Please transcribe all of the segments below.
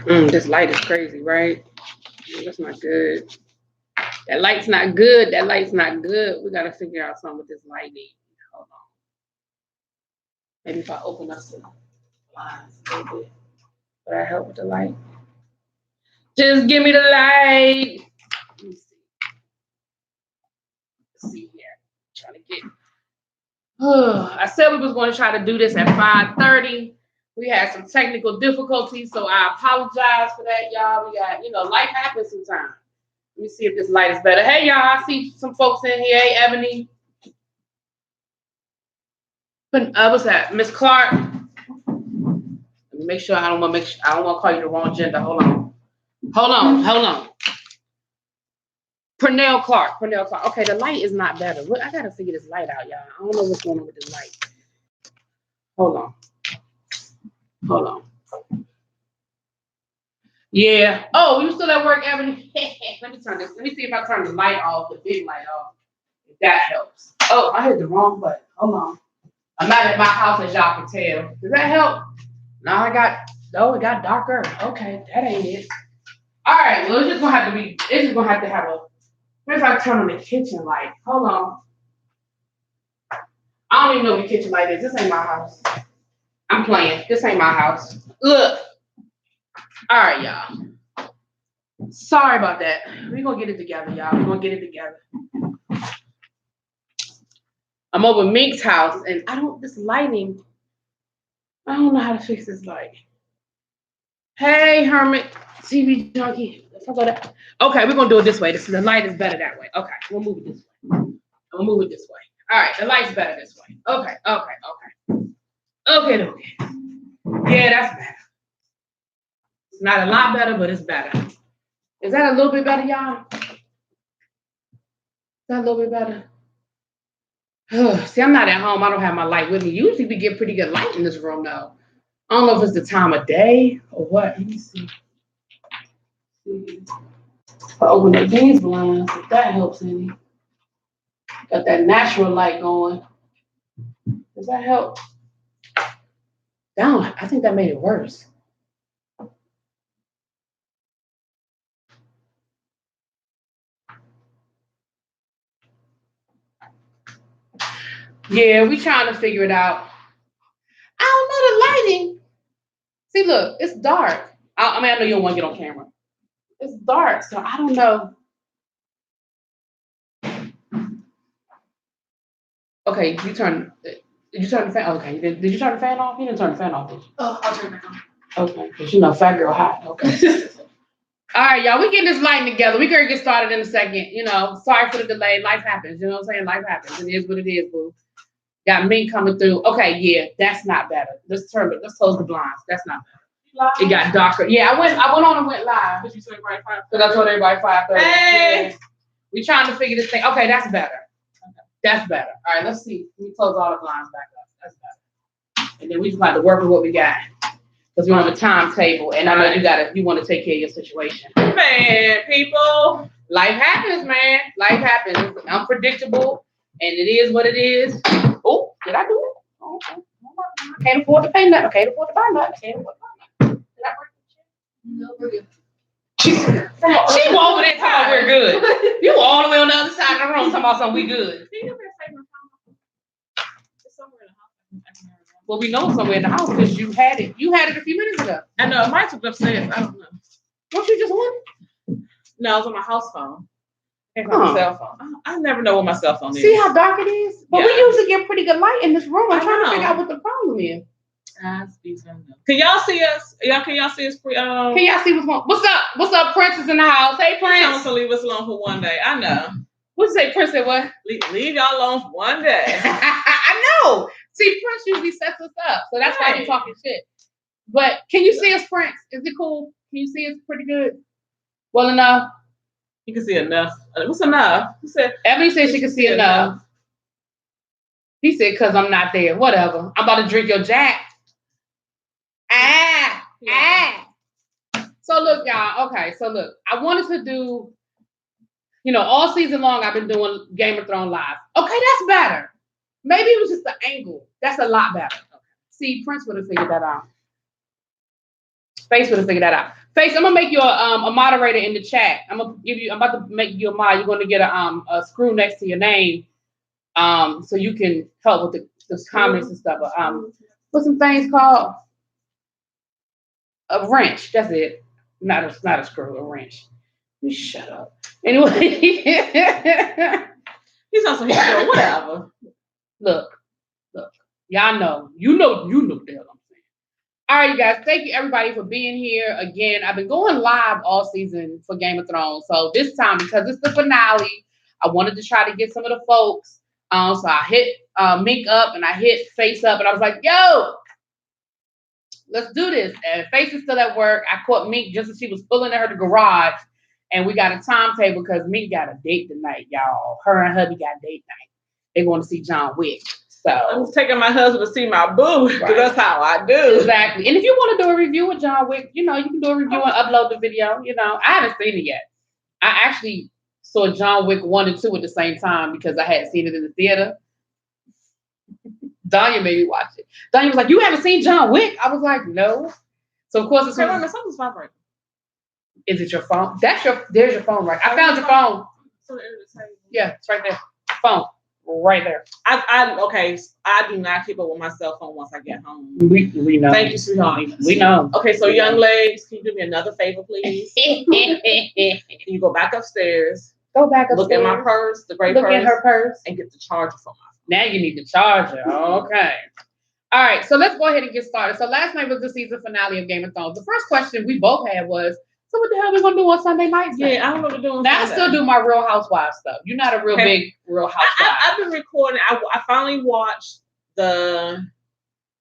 This light is crazy, right? That's not good. That light's not good. That light's not good. We gotta figure out something with this lighting. Hold on. Maybe if I open up some blinds a little bit. Would that help with the light? Just give me the light. Let me see. Let's see here. I'm trying to get. I said we was going to try to do this at 5:30. We had some technical difficulties, so I apologize for that, y'all. We got, life happens sometimes. Let me see if this light is better. Hey, y'all, I see some folks in here. Hey, Ebony. What's that? Miss Clark. Let me make sure I don't want to call you the wrong gender. Hold on. Pernell Clark. Okay, the light is not better. I gotta figure this light out, y'all. I don't know what's going on with this light. Hold on. Yeah. Oh, you still at work, Ebony? Let me turn this. Let me see if I turn the light off, the big light off. If that helps. Oh, I hit the wrong button. Hold on. I'm not at my house, as y'all can tell. Does that help? No, it got darker. Okay, that ain't it. All right, well, it's just gonna have to have a. Here's how I turn on the kitchen light. Hold on. I don't even know what the kitchen light is. This ain't my house. I'm playing. This ain't my house. Look. All right, y'all. Sorry about that. We're gonna get it together, y'all. I'm over Mink's house, and this lighting. I don't know how to fix this light. Hey, Hermit, TV junkie. Okay, we're gonna do it this way. The light is better that way. Okay, we'll move it this way. All right, the light's better this way. Okay. Yeah, that's better. It's not a lot better, but it's better. Is that a little bit better, y'all? Is that a little bit better? See, I'm not at home. I don't have my light with me. Usually we get pretty good light in this room, though. I don't know if it's the time of day or what. Let me see. If I open up these blinds, if that helps any. Got that natural light going. Does that help? Down. I think that made it worse. Yeah, we trying to figure it out. I don't know the lighting. See, look, it's dark. I know you don't want to get on camera. It's dark, so I don't know. Okay, did you turn the fan? Okay, did you turn the fan off? You didn't turn the fan off, did you? Oh, I'll turn it back on. Okay, because fat girl hot. Okay. All right, y'all, we getting this lighting together. We're going to get started in a second. Sorry for the delay. Life happens. You know what I'm saying? Life happens. It is what it is, boo. Got Mink coming through. Okay, yeah, that's not better. Let's close the blinds. That's not better. It got darker. Yeah, I went on and went live. Because you told everybody 5:30. Because I told everybody 5:30. Hey! Yeah. We trying to figure this thing. Okay, that's better. That's better. All right, let's see. Let me close all the blinds back up. That's better. And then we just have to work with what we got. Because we don't have a timetable. And I know you want to take care of your situation. Man, people. Life happens, man. Life happens. It's unpredictable. And it is what it is. Oh, did I do it? Oh, okay. I can't afford to pay nothing. I can't afford to buy nothing. Did I work the check? No, we're good. She over there talking about we're good. You were all the way on the other side of the room talking about something we good. Well, we know it's somewhere in the house because you had it. You had it a few minutes ago. I know. It might have been upstairs. I don't know. Don't you just want it? No, it's on my house phone. It's on my cell phone. I never know what my cell phone is. See how dark it is? But we usually get pretty good light in this room. I'm trying to figure out what the problem is. Can y'all see us? Can y'all see us? Can y'all see what's going on? What's up, Prince is in the house. Hey, Prince. Someone to leave us alone for one day. I know. What's say, Prince said what? Leave y'all alone for one day. I know. See, Prince usually sets us up. So that's why I'm talking shit. But can you see us, Prince? Is it cool? Can you see us pretty good? Well enough? You can see enough. What's enough? Ebony said she can see enough. He said, because I'm not there. Whatever. I'm about to drink your Jack. So look, y'all. Okay, so look. I wanted to do, all season long I've been doing Game of Thrones live. Okay, that's better. Maybe it was just the angle. That's a lot better. See, Prince would have figured that out. Face would have figured that out. Face, I'm gonna make you a moderator in the chat. I'm about to make you a mod. You're gonna get a screw next to your name, so you can help with the comments and stuff. What's some things called? A wrench. That's it. Not a screw. A wrench. You shut up. Anyway, he's on some whatever. Look. Y'all know. You know the hell I'm saying. All right, you guys. Thank you everybody for being here again. I've been going live all season for Game of Thrones. So this time, because it's the finale, I wanted to try to get some of the folks. So I hit Mink up and I hit Face up, and I was like, "Yo, let's do this." And Face is still at work. I caught Mink just as she was pulling her to the garage, and we got a timetable because Mink got a date tonight, y'all. Her and hubby got date night. They're going to see John Wick. So I'm taking my husband to see my boo, because that's how I do. Exactly. And if you want to do a review with John Wick, you can do a review and upload the video. I haven't seen it yet. I actually saw John Wick 1 and 2 at the same time because I hadn't seen it in the theater. Danya made me watch it. Danya was like, "You haven't seen John Wick?" I was like, "No." So of course it's something's vibrating. Is it your phone? There's your phone, right? I found your phone. Yeah, it's right there. Phone. Right there. I do not keep up with my cell phone once I get home. We know. Thank you, sweetheart. We know. Okay, so young legs, can you do me another favor, please? Can you go back upstairs? Go back upstairs. Look at my purse, the gray purse. Look at her purse. And get the charger from my phone. Now you need the charger. Okay. All right, so let's go ahead and get started. So last night was the season finale of Game of Thrones. The first question we both had was, so what the hell are we going to do on Sunday nights? Yeah, I don't know what we're doing. Now I still do my Real Housewives stuff. You're not a real big Real Housewives. I've been recording. I finally watched the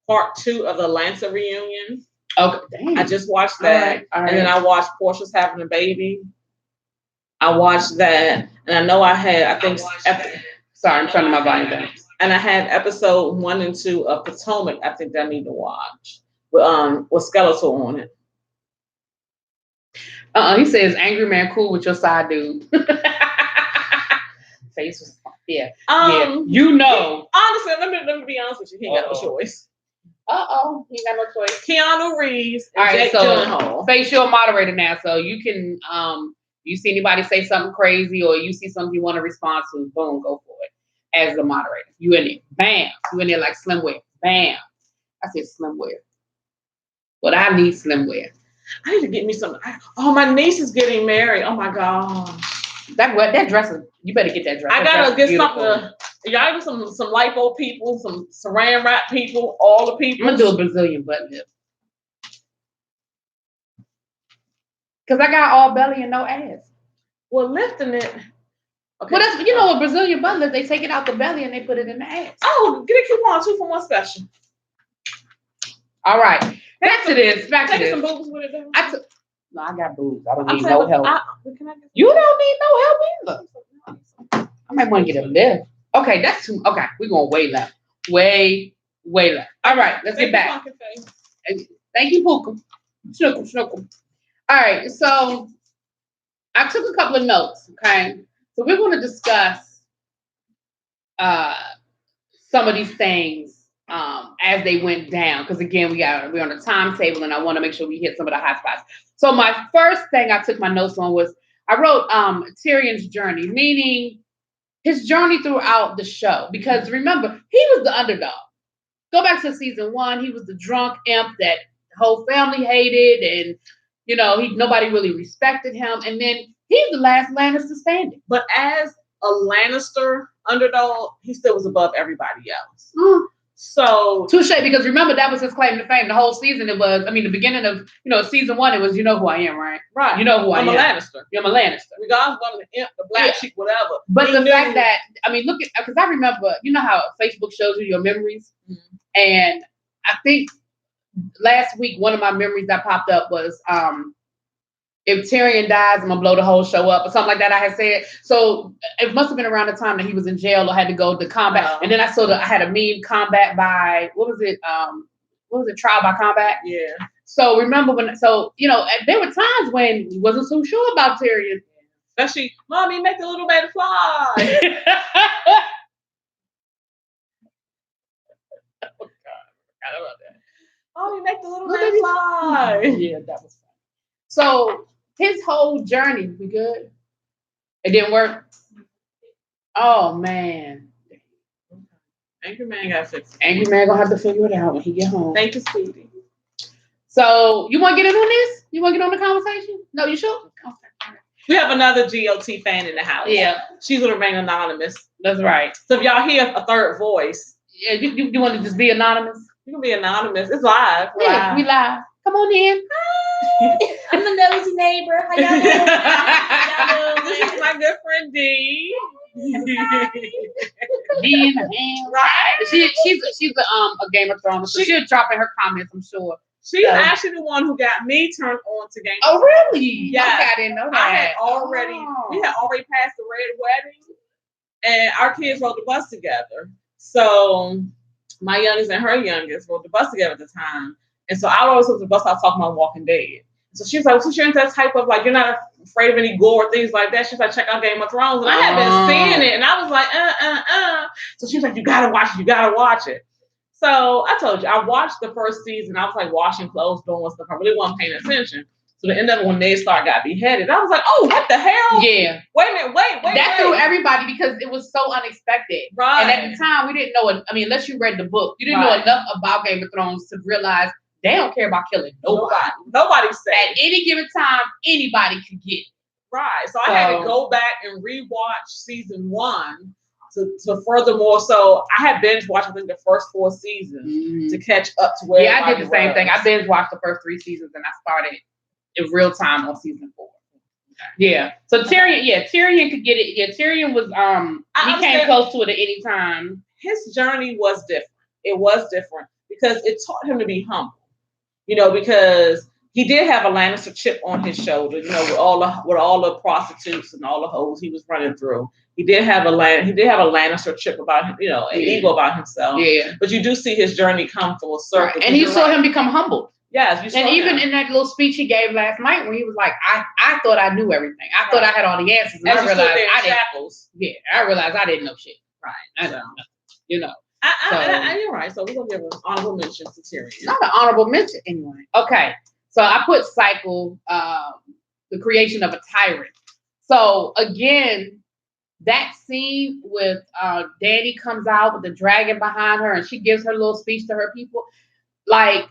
part 2 of the Atlanta reunion. Okay, damn. I just watched that. All right. And then I watched Portia's having a baby. I watched that. And I know sorry, I'm turning my volume down. And I had episode 1 and 2 of Potomac, I think that I need to watch. With Skeletor on it. He says, "Angry man, cool with your side dude." Face was yeah. Honestly, let me be honest with you. He ain't got no choice. He got no choice. Keanu Reeves and all right, Jake Gyllenhaal. Face, you're a moderator now, so you can you see anybody say something crazy or you see something you want to respond to, boom, go for it. As the moderator, you in there, bam. You in there like Slimwear, bam. I said Slimwear, but I need Slimwear. I need to get me some. My niece is getting married. Oh my god, that dress is. You better get that dress. I gotta get something. Y'all get some lipo people, some saran wrap people, all the people. I'm gonna do a Brazilian butt lift because I got all belly and no ass. Well, lifting it. Okay. Well, that's a Brazilian butt lift. They take it out the belly and they put it in the ass. Oh, get a coupon 2 for 1 special. All right. Back to this. Take some boobs with it. No, I got boobs. I don't need no help. You don't need no help either. I might want to get a lift. Okay, that's too. Okay, we're going way left. Way left. All right, let's get back. Thank you, Puka. Snookle. All right, so I took a couple of notes. Okay, so we're going to discuss some of these things as they went down, because again we're on a timetable and I want to make sure we hit some of the hot spots. So my first thing I took my notes on was I wrote Tyrion's journey, meaning his journey throughout the show, because remember, he was the underdog. Go back to season 1, he was the drunk imp that the whole family hated, and nobody really respected him, and then he's the last Lannister standing. But as a Lannister underdog, he still was above everybody else. So touche, because remember that was his claim to fame. The whole season it was. I mean, the beginning of season 1, it was who I am, right? Right. You know who I am. I'm a Lannister. You're a Lannister. Regardless of the imp, the black sheep, whatever. But the fact that look at, because I remember, how Facebook shows you your memories, and I think last week one of my memories that popped up was if Tyrion dies, I'm gonna blow the whole show up or something like that. I had said. So it must have been around the time that he was in jail or had to go to combat. And then I had a meme, combat by what was it? Trial by combat? Yeah. So remember when? So there were times when he wasn't so sure about Tyrion. Especially, Mommy, make the little baby fly. Oh God, I forgot about that. Mommy, make the little baby fly. Yeah, that was. So his whole journey, we good? It didn't work. Oh man. Angry Man got fixed. Angry Man gonna have to figure it out when he get home. Thank you, Stevie. So you want to get in on this? You want to get on the conversation? No, you sure? Okay. We have another GOT fan in the house. Yeah, she's gonna remain anonymous. That's right. So if y'all hear a third voice, yeah, you want to just be anonymous? You can be anonymous. It's live. Yeah, we live. Come on in. Hi, I'm the nosy neighbor. How y'all doing? This is my good friend D. D in the hand. Right. She's a Game of Thrones. So she'll drop in her comments, I'm sure. She's actually the one who got me turned on to Game of Thrones. Oh, really? Yeah. Okay, I didn't know that. We had already passed the red wedding, and our kids rode the bus together. So my youngest and her youngest rode the bus together at the time. And so I always took the bus out talking about Walking Dead. So she was like, so you're into that type of like, you're not afraid of any gore or things like that. She's like, check out Game of Thrones. And I had been seeing it. And I was like, So she was like, you gotta watch it. So I told you, I watched the first season. I was like washing clothes, doing stuff. I really wasn't paying attention. So the end of it, when Ned Stark got beheaded, I was like, oh, what the hell? Yeah. Wait a minute, wait. That threw everybody because it was so unexpected. Right. And at the time, we didn't know it. I mean, unless you read the book, you didn't know enough about Game of Thrones to realize they don't care about killing nobody. Nobody's safe. At any given time, anybody could get it. Right. So I had to go back and rewatch season 1 to furthermore. So I had binge watched, I think, the first 4 seasons to catch up to where. Yeah, I did the same thing. I binge watched the first 3 seasons and I started in real time on season 4. Yeah. So Tyrion could get it. Yeah, Tyrion was he came close to it at any time. His journey was different. It was different because it taught him to be humble. Because he did have a Lannister chip on his shoulder, with all the prostitutes and all the hoes he was running through. He did have a Lannister chip about him, an ego about himself. Yeah. But you do see his journey come full circle. Right. And you saw him become humble. Yes, you saw and even in that little speech he gave last night, where he was like, "I thought I knew everything. I thought I had all the answers, and I realized I didn't." Yeah, I realized I didn't know shit. Right. I don't know. You're right. So we're gonna give an honorable mention to Tyrion. Not an honorable mention, anyway. Okay, so I put Cycle, the creation of a tyrant. So again, that scene with Dany comes out with the dragon behind her, and she gives her little speech to her people. Like,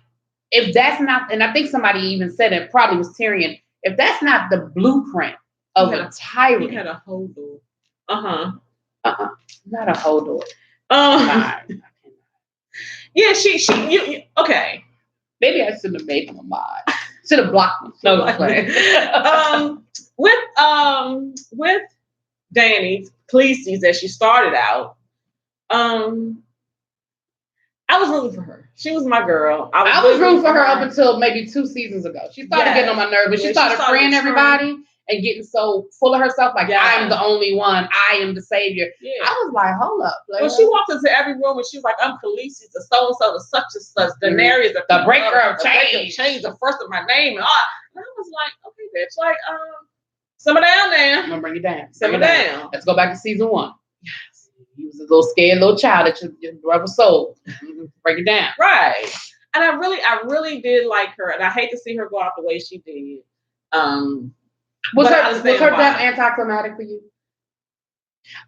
if that's not, and I think somebody even said it, probably was Tyrion. If that's not the blueprint of a tyrant, he had a Hodor. Not a Hodor. Yeah, you okay. Maybe I shouldn't have made him a mod. Should have blocked him. No, with Dany, Khaleesi's as she started out, I was rooting for her. She was my girl. I was rooting for her up until maybe 2 seasons ago. She started getting on my nerves, but she started freeing everybody and getting so full of herself, like, I'm the only one. I am the savior. Yeah. I was like, hold up. When she walked into every room and she was like, I'm Khaleesi, the so-and-so, the such and such, Daenerys, the breaker of chains, the first of my name. And I was like, okay, bitch, like, simmer down now. I'm going to bring it down. Simmer down. Let's go back to season 1. Yes. He was a little scared little child that your brother sold. Break it down. Right. And I really did like her. And I hate to see her go out the way she did. Was her death anticlimactic for you?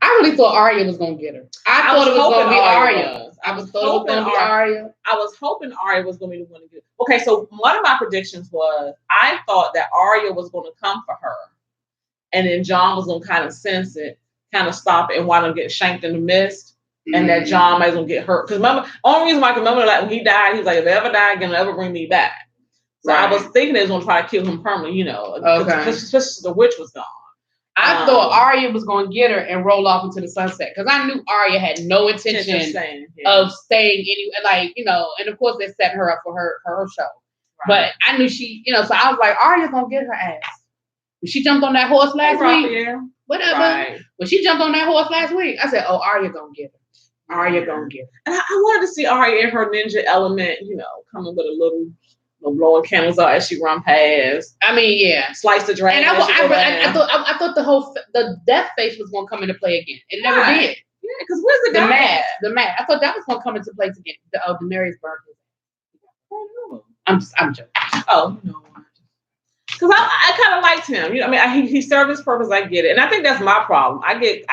I really thought Arya was gonna get her. I thought it was gonna be Arya. I was hoping Arya. I was hoping Arya was gonna be the one to get it. Okay, so one of my predictions was I thought that Arya was gonna come for her, and then Jon was gonna kind of sense it, kind of stop it, and wind up getting shanked in the mist, and that Jon might gonna get hurt. Because only reason why I can remember, like, when he died, he was like, if I ever die again, they'll ever bring me back. So I was thinking they was gonna try to kill him permanently, because the witch was gone. I thought Arya was gonna get her and roll off into the sunset, because I knew Arya had no intention of staying anywhere. Like, and of course they set her up for her show. Right. But I knew she, so I was like, Arya's gonna get her ass. When she jumped on that horse last week, whatever. Right. When she jumped on that horse last week, I said, oh, Arya gonna get her. Arya gonna get her. And I wanted to see Arya in her ninja element, coming with a little blowing candles out as she run past. I mean, yeah, slice the dragon. And I thought the death face was gonna come into play again. It never did. Yeah, because where's the guy? The mask. I thought that was gonna come into place again. Daenerys burger. I'm joking. Oh no. Because I kind of liked him. You know, I mean, he served his purpose. I get it, and I think that's my problem. I get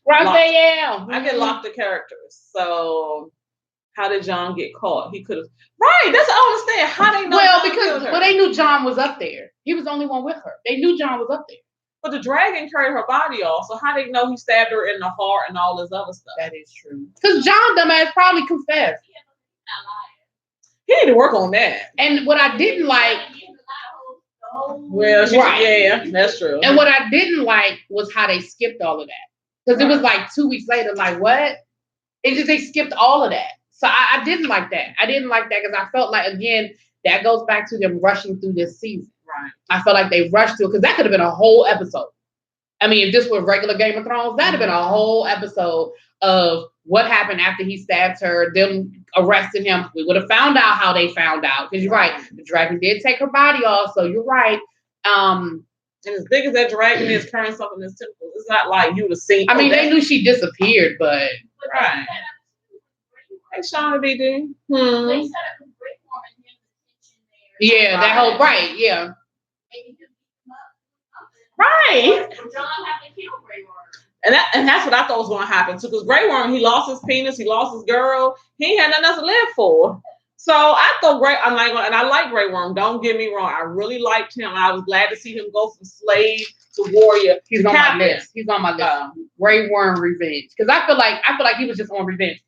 Raphael. I get locked to characters. So how did John get caught? He could have. Right. That's what I understand. How they know? Well, they knew John was up there. He was the only one with her. They knew John was up there. But the dragon carried her body off. So how they know he stabbed her in the heart and all this other stuff? That is true. Because John, dumbass, probably confessed. He need to work on that. And what I didn't like. Well, yeah, that's true. And what I didn't like was how they skipped all of that. Because it was like 2 weeks later, like, what? They skipped all of that. So I didn't like that. I didn't like that because I felt like, again, that goes back to them rushing through this season. Right. I felt like they rushed through it because that could have been a whole episode. I mean, if this were regular Game of Thrones, that'd have been a whole episode of what happened after he stabbed her, them arresting him. We would have found out how they found out. Because you're right, the dragon did take her body off, so you're right. And as big as that dragon is carrying something in his temple, it's not like you would have seen. I mean, they knew she disappeared, but right. Hey, Shauna BD. Yeah, that whole right, yeah. Right. And that's what I thought was going to happen too. Because Grey Worm, he lost his penis, he lost his girl, he ain't had nothing else to live for. So I thought and I like Grey Worm. Don't get me wrong, I really liked him. I was glad to see him go from slave to warrior. He's on my list. He's on my list. Grey Worm revenge. Because I feel like he was just on revenge.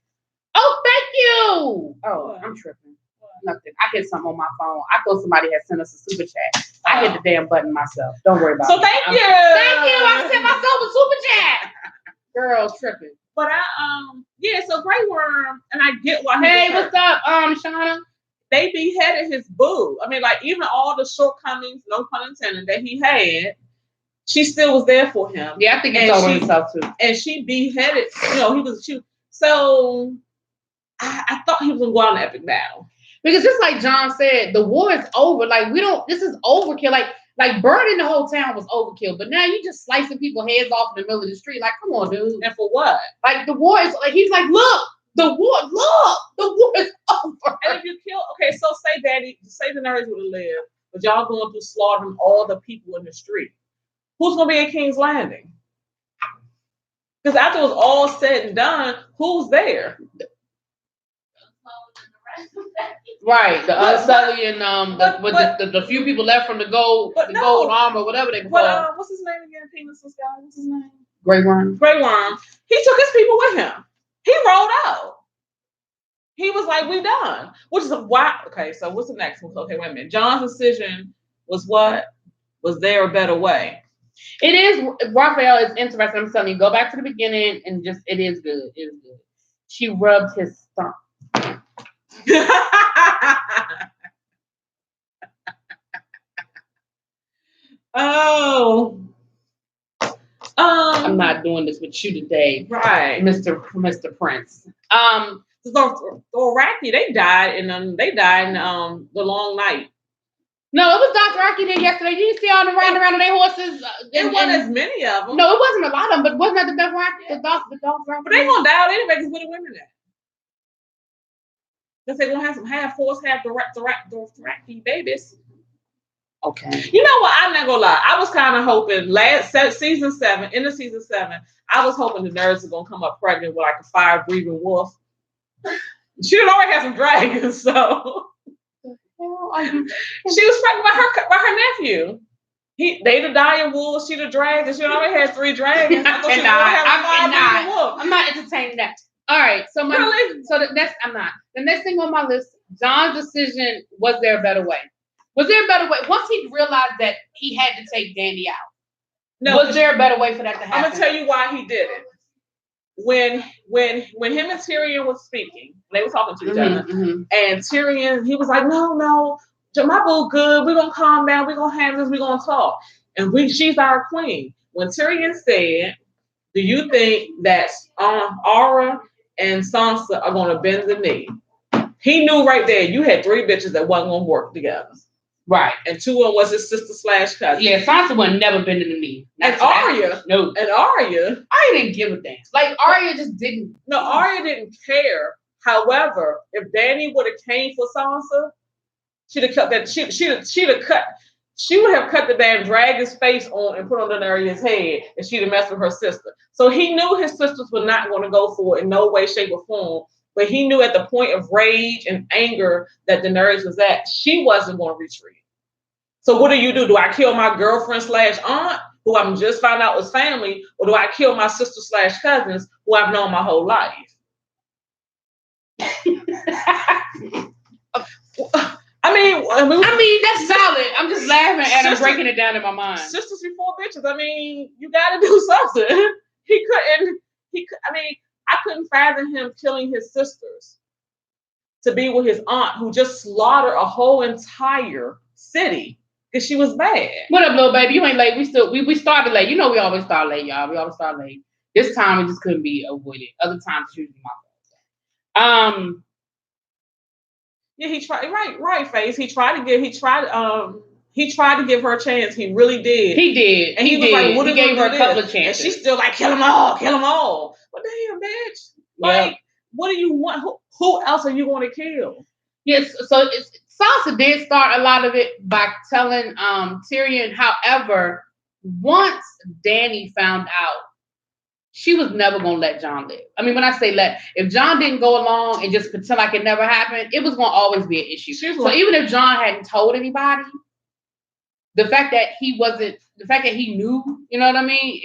Oh, thank you. Oh, I'm tripping. Nothing. I hit something on my phone. I thought somebody had sent us a super chat. I hit the damn button myself. Don't worry about it. So thank you. Thank you. I sent myself a super chat. Girl, tripping. But so Grey Worm, and I get why. Hey, what's up, Shauna? They beheaded his boo. I mean, like even all the shortcomings, no pun intended, that he had, she still was there for him. Yeah, I think he told himself too. And she beheaded. You know, So I thought he was gonna go out in an epic battle. Because just like John said, the war is over. Like this is overkill. Like burning the whole town was overkill. But now you just slicing people's heads off in the middle of the street. Like, come on, dude. And for what? Like the war is like he's like, look, the war is over. And if you kill, okay, so say the nerds would have lived, but y'all going through slaughtering all the people in the street. Who's gonna be at King's Landing? Because after it was all said and done, who's there? Right, the Unsullied and the few people left from the gold armor, whatever they call. What's his name again? Penis guy. What's his name? Grey Worm. Grey Worm. He took his people with him. He rolled out. He was like, "We done." Which is why. Okay, so what's the next one? Okay, wait a minute. John's decision was what? Was there a better way? It is. Raphael is interesting. I'm telling you, go back to the beginning and just it is good. It is good. She rubbed his stump. Oh. I'm not doing this with you today, right, Mr. Prince. The Iraqi, they died in the long night. No, it was Dr. Aki there yesterday. You didn't see all them riding around on their horses. It wasn't as many of them. No, it wasn't a lot of them, but wasn't that the Dr. Aki? The dogs but they gonna die out anyway because where the women at? Because they're gonna have some half horse, half Dothraki babies. Okay. You know what? I'm not gonna lie. I was kind of hoping season 7, I was hoping the nerds are gonna come up pregnant with like a fire-breathing wolf. She had already had some dragons, so she was pregnant by her nephew. They the dire wolves, she the dragon. She already had 3 dragons. I'm not entertaining that. All right, so I'm not. The next thing on my list, John's decision, was there a better way? Was there a better way? Once he realized that he had to take Dany out, was there a better way for that to happen? I'm gonna tell you why he did it. When him and Tyrion was speaking, they were talking to each other, and Tyrion, he was like, no, my boo good, we're gonna calm down, we're gonna handle this, we're gonna talk. And she's our queen. When Tyrion said, do you think that Arya and Sansa are gonna bend the knee? He knew right there you had 3 bitches that wasn't gonna work together. Right. And 2 of them was his sister/cousin. Yeah, Sansa would never bend in the knee. And Arya. No. And Arya didn't give a damn. Like Arya just didn't. No, Arya didn't care. However, if Dany would have came for Sansa, she'd have cut that. She'd have cut. she would have cut the damn dragon's face on and put on Daenerys' head if she'd have messed with her sister. So he knew his sisters were not going to go for it in no way, shape, or form. But he knew at the point of rage and anger that Daenerys was at, she wasn't going to retreat. So what do? Do I kill my girlfriend / aunt, who I'm just found out was family, or do I kill my sister / cousins, who I've known my whole life? I mean, that's solid. I'm just laughing and I'm breaking it down in my mind. Sisters before bitches. I mean, you got to do something. I couldn't fathom him killing his sisters to be with his aunt, who just slaughtered a whole entire city because she was bad. What up, little baby? You ain't late. We started late. You know we always start late, y'all. We always start late. This time it just couldn't be avoided. Other times it's usually my fault. Yeah, he tried. Right, Face. He tried to give her a chance. He really did. He did. And he was like, "What?" He gave her a couple of chances. And she's still like, "Kill them all, kill them all." Well, damn, bitch. Like, what do you want? Who else are you going to kill? Yes. So Sansa did start a lot of it by telling Tyrion. However, once Dany found out, she was never going to let Jon live. I mean, when I say if Jon didn't go along and just pretend like it never happened, it was going to always be an issue. So even if Jon hadn't told anybody, the fact that he knew, you know what I mean?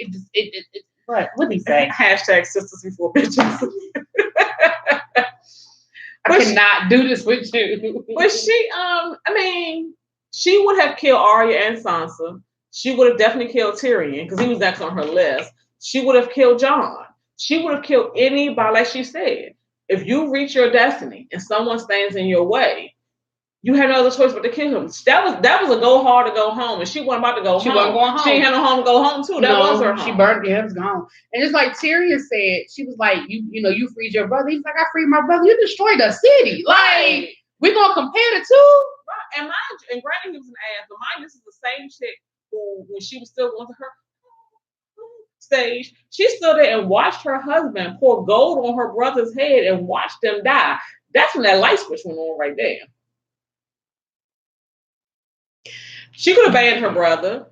What did he say? Hashtag sisters before bitches. I cannot do this with you. But she would have killed Arya and Sansa. She would have definitely killed Tyrion because he was next on her list. She would have killed Jon. She would have killed anybody, like she said. If you reach your destiny and someone stands in your way, you had no other choice but to kill him. That was a go hard to go home, and she wasn't about to go home. She wasn't going home. She ain't had no home to go home too. That was her home. She burned it. It was gone. And just like Tyrion said, she was like, you freed your brother. He's like, I freed my brother. You destroyed the city. Like, we're gonna compare the two. Right. And granted, he was an ass, but mind, this is the same chick who, when she was still going to her stage, she stood there and watched her husband pour gold on her brother's head and watched them die. That's when that light switch went on right there. She could have banned her brother.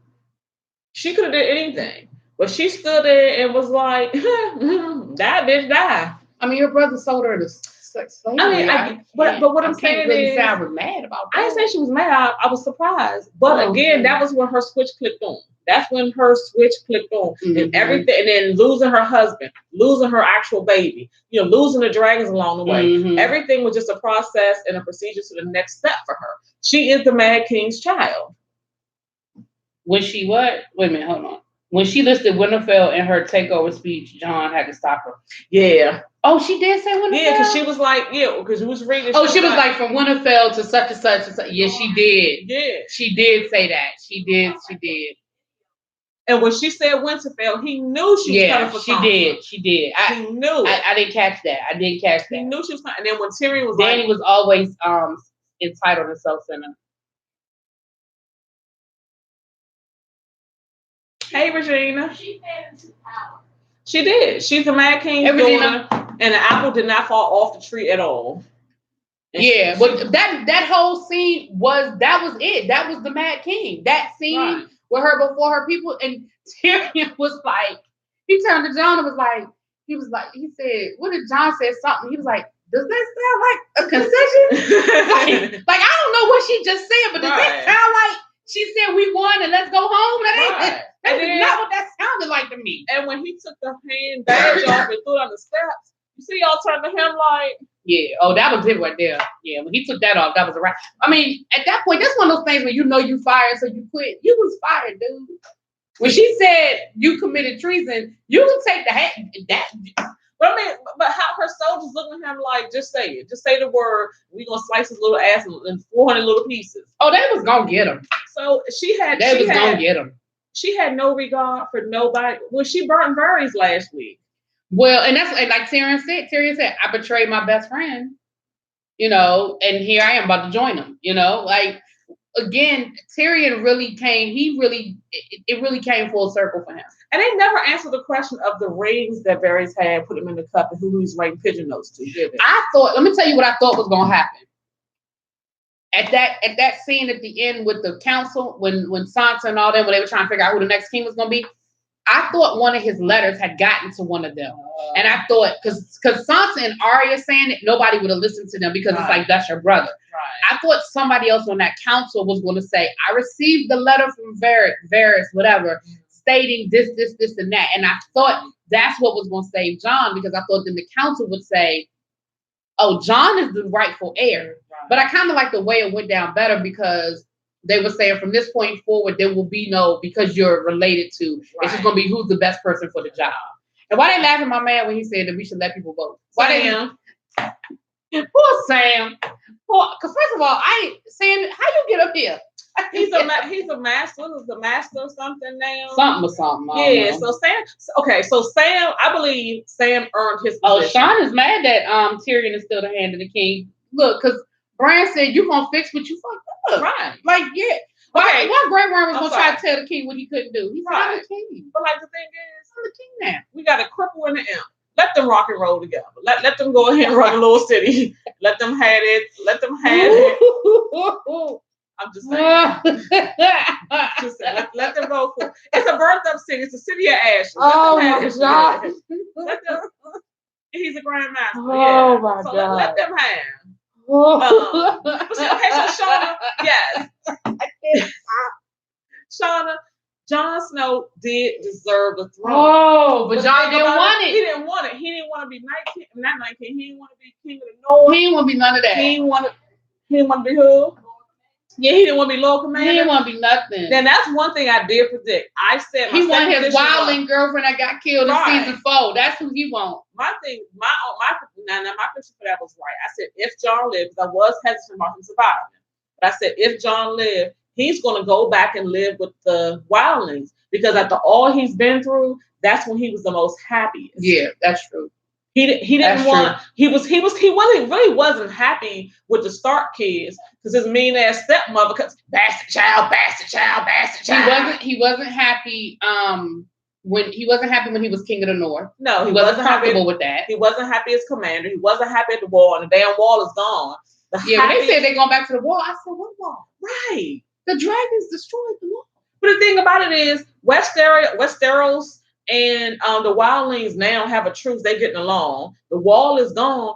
She could have did anything. But she stood there and was like, die, bitch, die. I mean, your brother sold her to slavery. I mean, but what I'm saying is, I was mad about that. I didn't say she was mad. I was surprised. But again, that was when her switch clicked on. That's when her switch clicked on. Mm-hmm. And everything, and then losing her husband, losing her actual baby, losing the dragons along the way. Mm-hmm. Everything was just a process and a procedure to the next step for her. She is the Mad King's child. When she what? Wait a minute, hold on. When she listed Winterfell in her takeover speech, Jon had to stop her. Yeah. Oh, she did say Winterfell? Yeah, because she was like, because it was reading. She was like from Winterfell to such and such and such. Yeah, she did. Yeah. She did say that. She did. And when she said Winterfell, he knew she was coming for something. She did. He knew it. I didn't catch that. He knew she was coming. And then when Tyrion was Dany was always entitled and self-centered. Hey, Regina. She fed into power. She did. She's a Mad King's daughter, and the apple did not fall off the tree at all. And but that whole scene was it. That was the Mad King. That scene with her before her people, and Tyrion was like, he turned to Jon and was like, he said, what did Jon say? Something. He was like, does that sound like a concession? like I don't know what she just said, but does that sound like she said we won and let's go home? That is not what that sounded like to me. And when he took the hand badge off and threw it on the steps, you see y'all turned to him like, yeah. Oh, that was it right there. Yeah, when he took that off, that was a wrap. I mean, at that point, that's one of those things where you fired, so you quit. You was fired, dude. When she said you committed treason, you can take the hand. But how her soldiers looking at him like, just say it. Just say the word. We gonna slice his little ass in 400 little pieces. Oh, they was gonna get him. So gonna get him. She had no regard for nobody. Well, she burnt Varys last week. Well, and that's like Tyrion said, I betrayed my best friend, and here I am about to join him, like, again, Tyrion really came, it really came full circle for him. And they never answered the question of the rings that Varys had, put them in the cup, and who he's writing pigeon notes to. Let me tell you what I thought was going to happen. at that scene at the end with the council, when Sansa and all that, when they were trying to figure out who the next king was going to be, I thought one of his letters had gotten to one of them. And I thought, because Sansa and Arya saying it, nobody would have listened to them because it's like, that's your brother. Right. I thought somebody else on that council was going to say, I received the letter from Varys, whatever, stating this, and that. And I thought that's what was going to save Jon, because I thought then the council would say, oh, Jon is the rightful heir. Right. But I kind of like the way it went down better, because they were saying from this point forward, there will be no, because you're related to, right. It's just going to be who's the best person for the job. And why they laugh at my man when he said that we should let people vote? Why Sam. Poor Sam. Because first of all, Sam, how you get up here? He's a master. What is the master or something now? Something. Yeah. So Sam. Okay. So Sam, I believe Sam earned his position. Oh, Sean is mad that Tyrion is still the hand of the king. Look, because Bran said you're gonna fix what you fucked up. Right. Like, yeah. Why Grey Worm was gonna try to tell the king what he couldn't do? He's not the king. But like the thing is, I'm the king now. We got a cripple and an imp. Let them rock and roll together. Let them go ahead and run a little city. Let them have it. I'm just saying. Let them go for it. It's a burnt up city. It's a city of ashes. Oh my God. He's a grandmaster. Oh my God. Let them have. Okay, so Shauna, yes. Shauna, Jon Snow did deserve the throne. Oh, but Jon didn't want it. He didn't want it. He didn't want to be not Night King. He didn't want to be king of the North. He didn't want to be none of that. He didn't want to be who? Yeah, he didn't want to be Lord Commander. He didn't want to be nothing. Then that's one thing I did predict. I said he wanted his wildling girlfriend that got killed in season 4. That's who he wants. My prediction for that was right. I said if Jon lived, because I was hesitant about him surviving, but I said if Jon lived, he's going to go back and live with the wildlings, because after all he's been through, that's when he was the most happiest. Yeah, that's true. He didn't want. He really wasn't happy with the Stark kids, because his mean ass stepmother, because bastard child. He wasn't happy. When he was king of the North. No, he wasn't comfortable with that. He wasn't happy as commander. He wasn't happy at the wall, and the damn wall is gone. When they said they're going back to the wall, I said, what wall? Right. The dragons destroyed the wall. But the thing about it is, Westeros and the wildlings now have a truce. They're getting along. The wall is gone.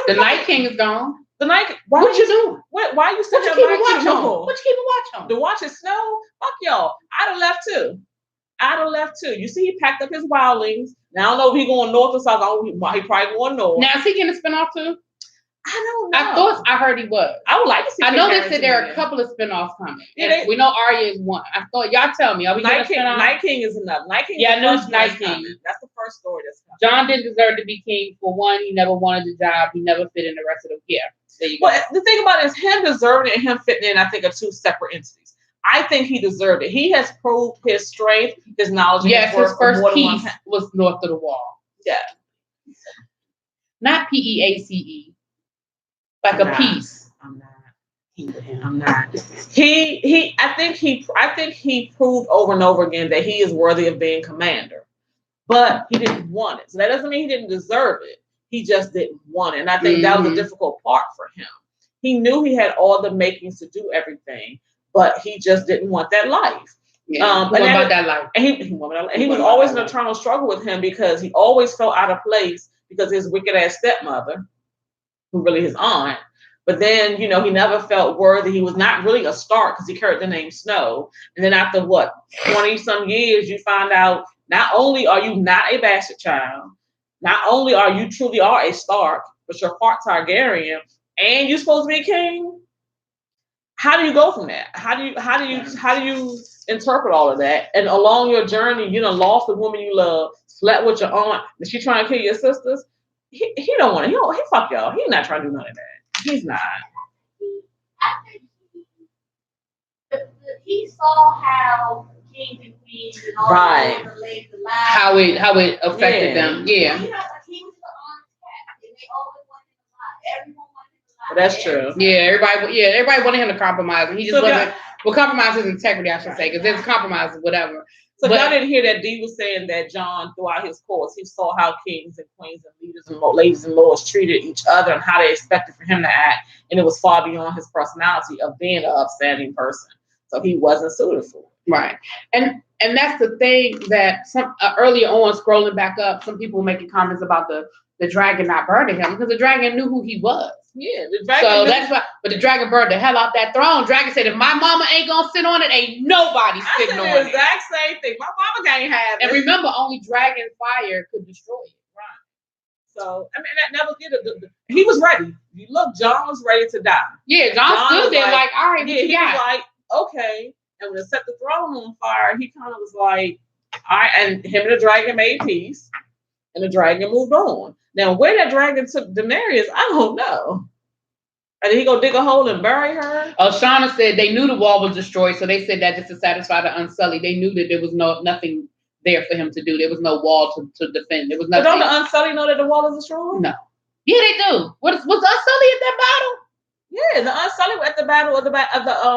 The Night King is gone. The Night. What you doing? Why you still have Night King on? What you keep a watch on? The watch is snow. Fuck y'all. I'd have left too. You see, he packed up his wildlings. Now I don't know if he's going north or south. He probably going north. Now is he getting a spinoff too? I don't know. I heard he was. I would like to see. I know they said there are a couple of spinoffs coming. Yeah, we know Arya is one. I thought y'all tell me. Are we Night King? Night King is another. Night King. Yeah, I know it's Night King. That's the first story that's coming. Jon didn't deserve to be king. For one, he never wanted the job. He never fit in the rest of them. Yeah. There you go. Well, the thing about it is him deserving it and him fitting in, I think, are two separate entities. I think he deserved it. He has proved his strength, his knowledge. Yes, his first piece was north of the wall. Yeah. Not PEACE. Like a piece. I'm not. I think he proved over and over again that he is worthy of being commander. But he didn't want it. So that doesn't mean he didn't deserve it. He just didn't want it. And I think that was a difficult part for him. He knew he had all the makings to do everything, but he just didn't want that life. Yeah, that life. And he was always an eternal struggle with him, because he always felt out of place because his wicked ass stepmother, who really his aunt, but then, he never felt worthy. He was not really a Stark because he carried the name Snow. And then after 20 some years, you find out not only are you not a bastard child, not only are you truly a Stark, but you're part Targaryen, and you're supposed to be king. How do you go from that? How do you interpret all of that? And along your journey, you done lost the woman you love, slept with your aunt, and she trying to kill your sisters. He don't want to. He fuck y'all. He's not trying to do none of that. He's not. I think he saw how kings and queens and all that how it affected them. Yeah. He was the honest cat, and they always wanted him to lie. Everyone wanted him to lie. That's true. Yeah, everybody wanted him to compromise, and he just wasn't. Well, compromise his integrity, I should say, because there's compromises, whatever. So y'all didn't hear that Dee was saying that John, throughout his course, he saw how kings and queens and leaders and ladies and lords treated each other and how they expected for him to act. And it was far beyond his personality of being an upstanding person. So he wasn't suited for it. Right. And that's the thing that some earlier on, scrolling back up, some people were making comments about the dragon not burning him because the dragon knew who he was. Yeah, the dragon. So that's why. But the dragon burned the hell out that throne. Dragon said, "If my mama ain't gonna sit on it, ain't nobody sitting on it." The exact same thing. My mama can't have it. And remember, only dragon fire could destroy it. Right. So I mean, that never did it. He was ready. You look, John was ready to die. Yeah, John stood there like, all right. Yeah, he was like, okay. And when it set the throne on fire, he kind of was like, all right. And him and the dragon made peace, and the dragon moved on. Now, where that dragon took Daenerys, I don't know. And then he go dig a hole and bury her? Oh, Shauna said they knew the wall was destroyed, so they said that just to satisfy the Unsullied. They knew that there was nothing there for him to do. There was no wall to defend. There was nothing. But don't the Unsullied know that the wall is destroyed? No. Yeah, they do. Was the Unsullied at that battle? Yeah, the Unsullied were at the battle of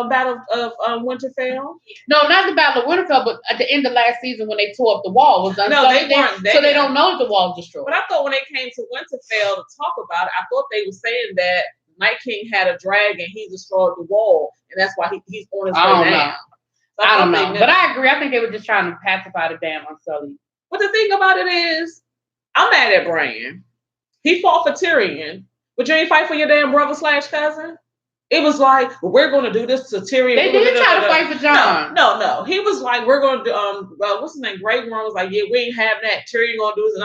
battle of Winterfell. No, not the Battle of Winterfell, but at the end of last season when they tore up the wall, was the Unsullied. No, they weren't there. So they don't know that the wall was destroyed. But I thought when they came to Winterfell to talk about it, I thought they were saying that Night King had a dragon, he destroyed the wall, and that's why he's on his way down. So I don't know. But I agree. I think they were just trying to pacify the damn Unsullied. But the thing about it is, I'm mad at Bran. He fought for Tyrion, but you ain't fight for your damn brother/cousin. It was like, well, we're going to do this to Tyrion. They did try to fight for John. No. He was like, we're going to do, what's his name? Grey Worm was like, yeah, we ain't having that. Tyrion going to do this,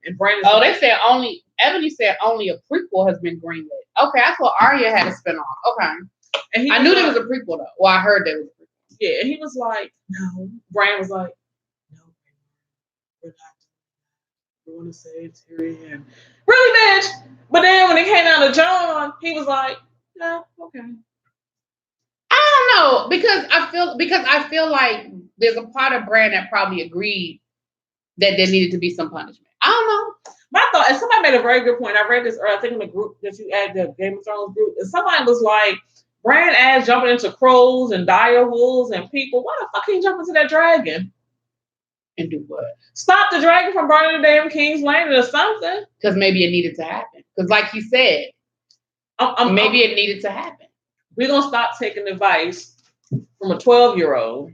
and Brandon. Oh, they said Ebony said only a prequel has been greenlit. Okay, I thought Arya had a spinoff. Okay. And I knew there was a prequel, though. Well, I heard there was a prequel. Yeah, and he was like, no. Bran was like, no, we're not. We're going to save Tyrion. Really, bitch? But then when it came down to John, he was like, no, okay. I don't know because I feel like there's a part of Bran that probably agreed that there needed to be some punishment. I don't know. My thought, and somebody made a very good point. I read this earlier, I think in the group that you added, the Game of Thrones group, and somebody was like, Bran ass jumping into crows and dire wolves and people. Why the fuck he jump into that dragon? And do what? Stop the dragon from burning the damn King's Landing or something. Because maybe it needed to happen. Because like you said, maybe it needed to happen. We're going to stop taking advice from a 12-year-old.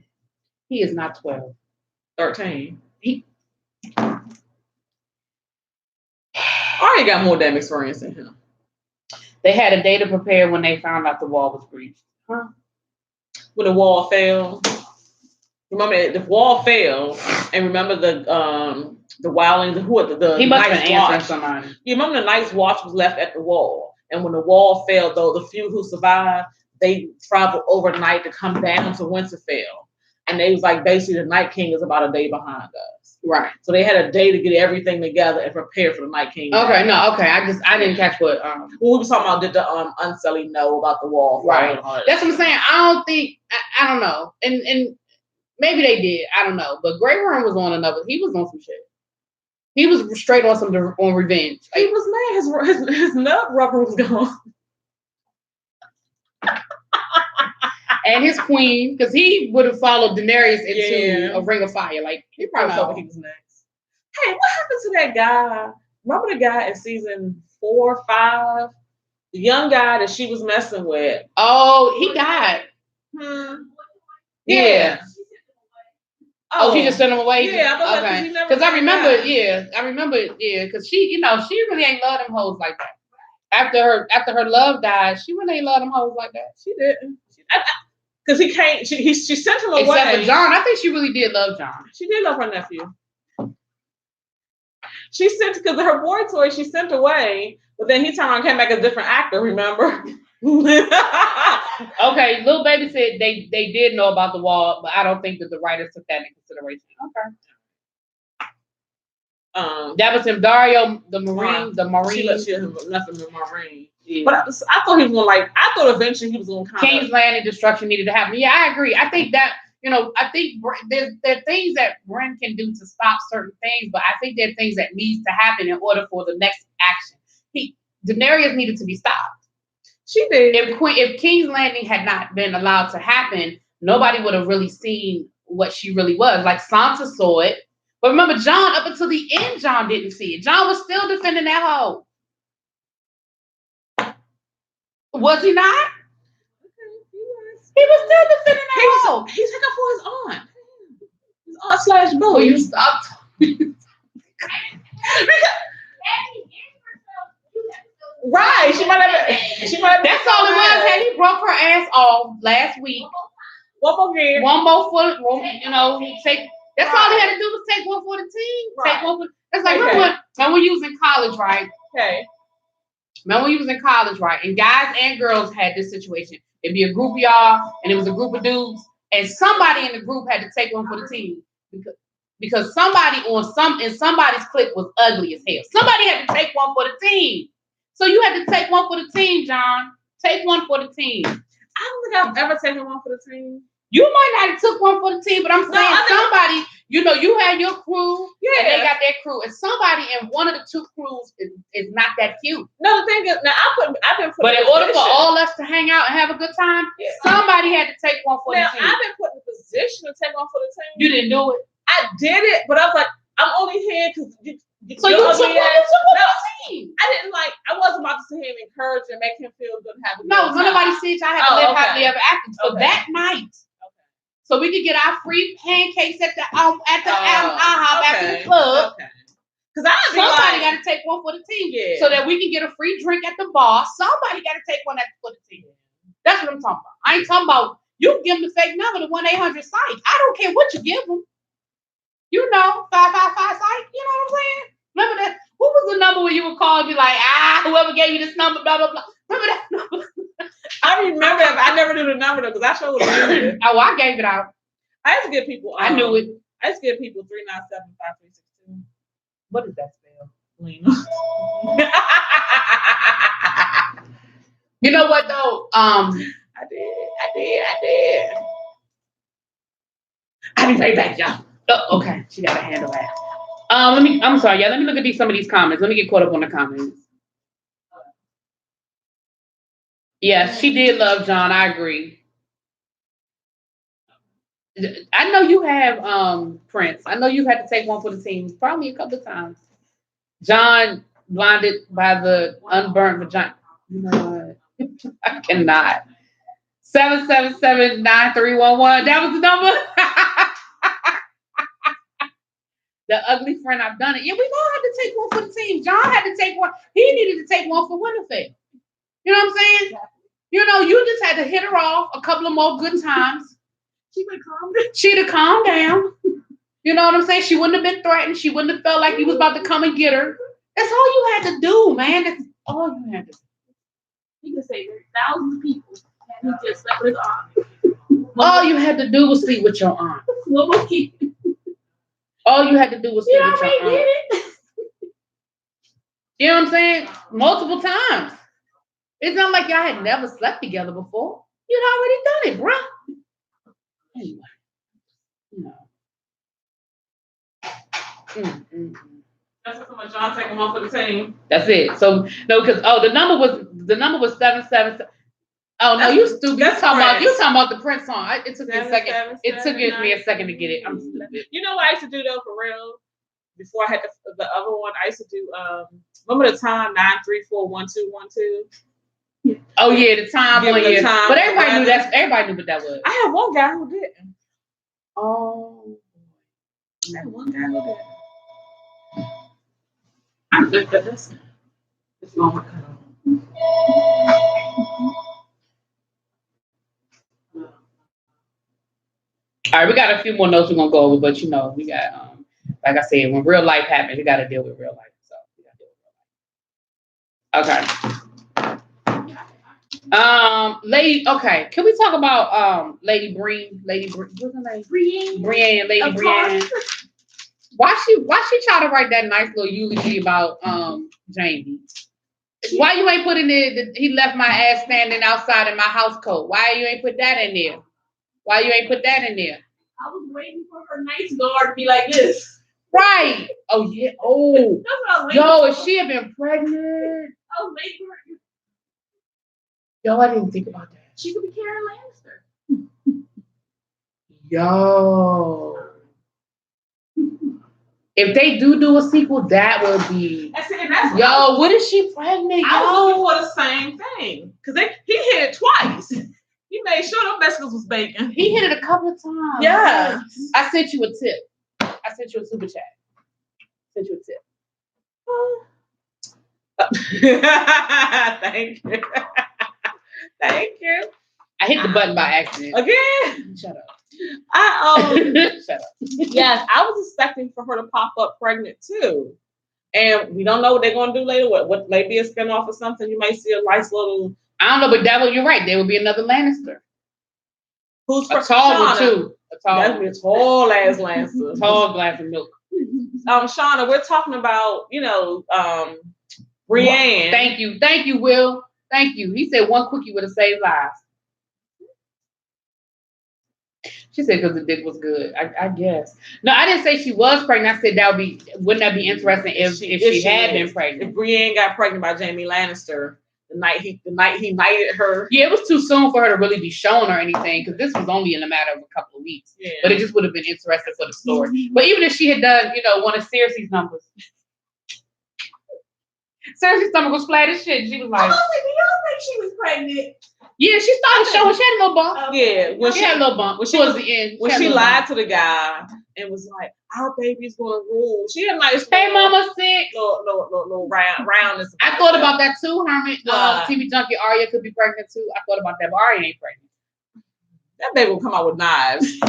He is not 12. 13. Arya got more damn experience than him. They had a day to prepare when they found out the wall was breached. Huh? When the wall fell. Remember, the wall fell, and remember the wildlings, he must have been answering somebody. You remember the Night's Watch was left at the wall. And when the wall fell, though, the few who survived, they traveled overnight to come down to Winterfell. And they was like, basically, the Night King is about a day behind us. Right. So they had a day to get everything together and prepare for the Night King. Okay, I didn't catch what. Well, we were talking about, did the Unsullied know about the wall? Right. That's what I'm saying. I don't know. And maybe they did. I don't know. But Grey Worm was on he was on some shit. He was straight on revenge. He was mad. His nut rubber was gone. And his queen, because he would have followed Daenerys into a ring of fire. Like, he probably thought he was next. Hey, what happened to that guy? Remember the guy in season 4 or 5? The young guy that she was messing with. Oh, he died. Yeah. Oh, she just sent him away? Yeah, okay. Because I remember, because she really ain't love them hoes like that. After her love died, she really ain't love them hoes like that. She didn't. Because he can't, she sent him away. Except for John. I think she really did love John. She did love her nephew. She sent, because her boy toy, she sent away, but then he turned around and came back a different actor, remember? Okay, Lil Baby said they did know about the wall, but I don't think that the writers took that into consideration. Okay. That was him, Dario, the Marine. She left him the Marine. Yeah. But I thought he was going I thought eventually he was going to kind King's Landing destruction needed to happen. Yeah, I agree. I think that, I think there are things that Bran can do to stop certain things, but I think there are things that needs to happen in order for the next action. Daenerys needed to be stopped. She did. If King's Landing had not been allowed to happen, nobody would have really seen what she really was. Like Sansa saw it. But remember, John, up until the end, John didn't see it. John was still defending that hoe. Was he not? He was still defending that hoe. He took up for his aunt. His aunt / boo. Will you stop? Right. She might have. That's all it was. Had he broke her ass off last week. One more year. One more foot. You know, take. That's all he had to do was take one for the team. Right. Take one for. That's like remember when you was in college, right? Okay. Remember when you was in college, right? And guys and girls had this situation. It'd be a group of y'all, and it was a group of dudes, and somebody in the group had to take one for the team because somebody in somebody's clique was ugly as hell. Somebody had to take one for the team. So you had to take one for the team, John. Take one for the team. I don't think I've ever taken one for the team. You might not have took one for the team, but I'm saying somebody, you know, you had your crew, and they got their crew, and somebody in one of the two crews is not that cute. No, the thing is, now I've been put. But in order for all us to hang out and have a good time, somebody had to take one for the team. I've been put in a position to take one for the team. You didn't do it. I did it, but I was like, I'm only here because you took one for the team. I didn't I wasn't about to sit here and encourage and make him feel good and have a good time. No, nobody said I had to live happily ever after. So that night. So we could get our free pancakes at the IHOP after the club. Because somebody got to take one for the team, so that we can get a free drink at the bar. Somebody got to take one for the team. That's what I'm talking about. I ain't talking about you give them the fake number, the 1-800-PSYCH. I don't care what you give them. You know, 555-PSYCH. You know what I'm saying? Remember that? What was the number where you would call and be like, whoever gave you this number, blah blah blah. Remember that number? I remember it, but I never knew the number though, because I sure was using it. Oh, I gave it out. I used to give people. I knew it. I used to give people 397-5362. What does that spell? Lena. You know what though? I did. I'll be right back, y'all. Oh, okay, she got a handle that. I'm sorry, yeah. Let me look at some of these comments. Let me get caught up on the comments. Yeah, she did love John. I agree. I know you have Prince. I know you've had to take one for the team probably a couple of times. John blinded by the unburnt vagina. You know what? I cannot. 777-9311. That was the number. The ugly friend, I've done it. Yeah, we all had to take one for the team. John had to take one. He needed to take one for Winterfell. You know what I'm saying? You know, you just had to hit her off a couple of more good times. She'd have calmed down. You know what I'm saying? She wouldn't have been threatened. She wouldn't have felt like he was about to come and get her. That's all you had to do, man. That's all you had to do. He could say there's thousands of people and he just slept with his aunt. All you had to do was sleep with your aunt. All you had to do was sleep with your aunt. You know what I'm saying? Multiple times. It's not like y'all had never slept together before. You'd already done it, bro. Anyway. No. That's what someone John taking one for the team. That's it. So no, because the number was 777. Oh no, you stupid. You talking about the Prince song. It took me a second. It took me a second to get it. I'm stupid. You know what I used to do though, for real? Before I had the other one, I used to do remember the time 9341212? Oh yeah, the time one year. But everybody knew what that was. I had one guy who didn't. Oh. I had one guy who didn't. I'm good for this. It's going to cut off. All right, we got a few more notes we're gonna go over, but you know, we got like I said, when real life happens, you gotta deal with real life. So we gotta deal with real life. Okay. Lady, okay. Can we talk about Lady Breen? Lady Breen, what's her name? Brienne, Lady Brienne. Why she try to write that nice little eulogy about Jamie? Why you ain't put in there he left my ass standing outside in my house coat? Why you ain't put that in there? Why you ain't put that in there? I was waiting for her nice guard to be like this. Right. Oh yeah. Oh. Yo, if she had been pregnant. I was waiting for her. Yo, I didn't think about that. She could be Karen Lannister. Yo. If they do a sequel, that would be. Yo, what is she pregnant? I was looking for the same thing. Because he hit it twice. He made sure them vegetables was bacon. He hit it a couple of times. Yeah. I sent you a tip. I sent you a super chat. Sent you a tip. Thank you. Thank you. I hit the button by accident. Again. Shut up. Shut up. Yes, I was expecting for her to pop up pregnant too. And we don't know what they're gonna do later. What maybe a spinoff or something. You may see a nice little. I don't know, but that you're right. There would be another Lannister. Who's a tall one too? That'd be a tall ass Lannister. Tall glass of milk. Shauna, we're talking about Brienne. Thank you, Will. Thank you. He said one quickie would have saved lives. She said because the dick was good. I guess. No, I didn't say she was pregnant. I said wouldn't that be interesting if she had been pregnant? If Brienne got pregnant by Jaime Lannister the night he knighted her. Yeah, it was too soon for her to really be shown or anything because this was only in a matter of a couple of weeks. Yeah. But it just would have been interesting for the story. But even if she had done, one of Cersei's numbers. Cersei's stomach was flat as shit. She was like, I was like, you don't think she was pregnant? Yeah, she started showing. She had a little bump. Yeah, when she had a little bump. Towards the end. When she lied to the guy and was like, "Our baby's gonna rule." She had a nice. Hey, mama, sick. Little roundness. I thought about that too, Hermit. TV junkie Arya could be pregnant too. I thought about that, but Arya ain't pregnant. That baby will come out with knives.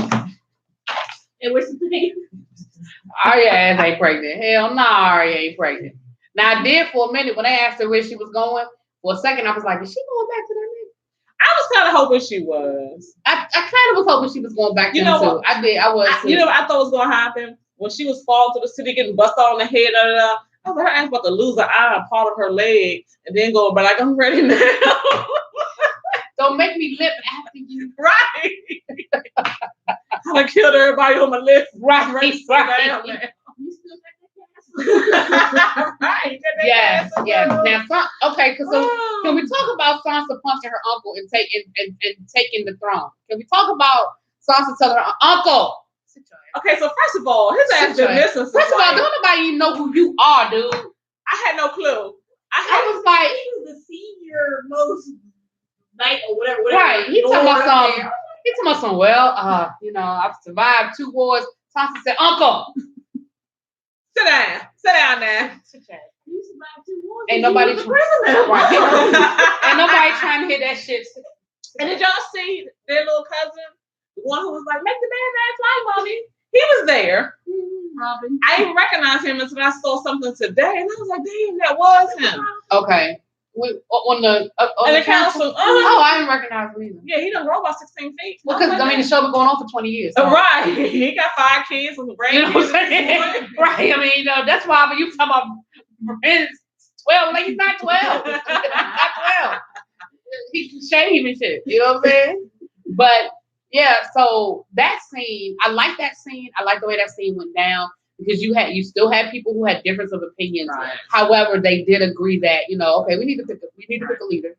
And what's the thing? Arya ass ain't pregnant. Hell no, Arya ain't pregnant. Now I did for a minute when they asked her where she was going. For a second, I was like, is she going back to that nigga? I was kind of hoping she was. I kind of was hoping she was going back to him too. I did. I was. You know what I thought was going to happen? When she was falling through the city, getting busted on the head, I was like, her ass about to lose an eye and part of her leg, and then go, but like, I'm ready now. Don't make me lip after you. Right. I killed everybody on my lip. Right. Right. Yes. Now, okay. So can we talk about Sansa punching her uncle and taking the throne? Can we talk about Sansa telling her uncle? Okay, so first of all, his ass been missing. First of all, don't nobody even know who you are, dude. I had no clue. I was like, he was the senior most knight or whatever. Right. He talking about some. Well, I've survived 2 wars. Sansa said, "Uncle, sit down now. You survived 2 wars. Ain't nobody Ain't nobody trying to hear that shit. And did y'all see their little cousin, the one who was like, make the man ass fly, mommy? He was there. Robin. I didn't recognize him until I saw something today, and I was like, damn, that was him. Okay. On the council. Oh, I didn't recognize him either. Yeah, he done grow about 16 feet. Well, because the show been going on for 20 years. So. Right. He got 5 kids and you know what I'm saying? Right. That's why when you talk about friends 12, like he's not 12. He's not 12. He can shave and shit. You know what I'm saying? But yeah, so that scene, I like that scene. I like the way that scene went down. Because you still had people who had difference of opinions. Right. However, they did agree that okay, we need to pick a leader,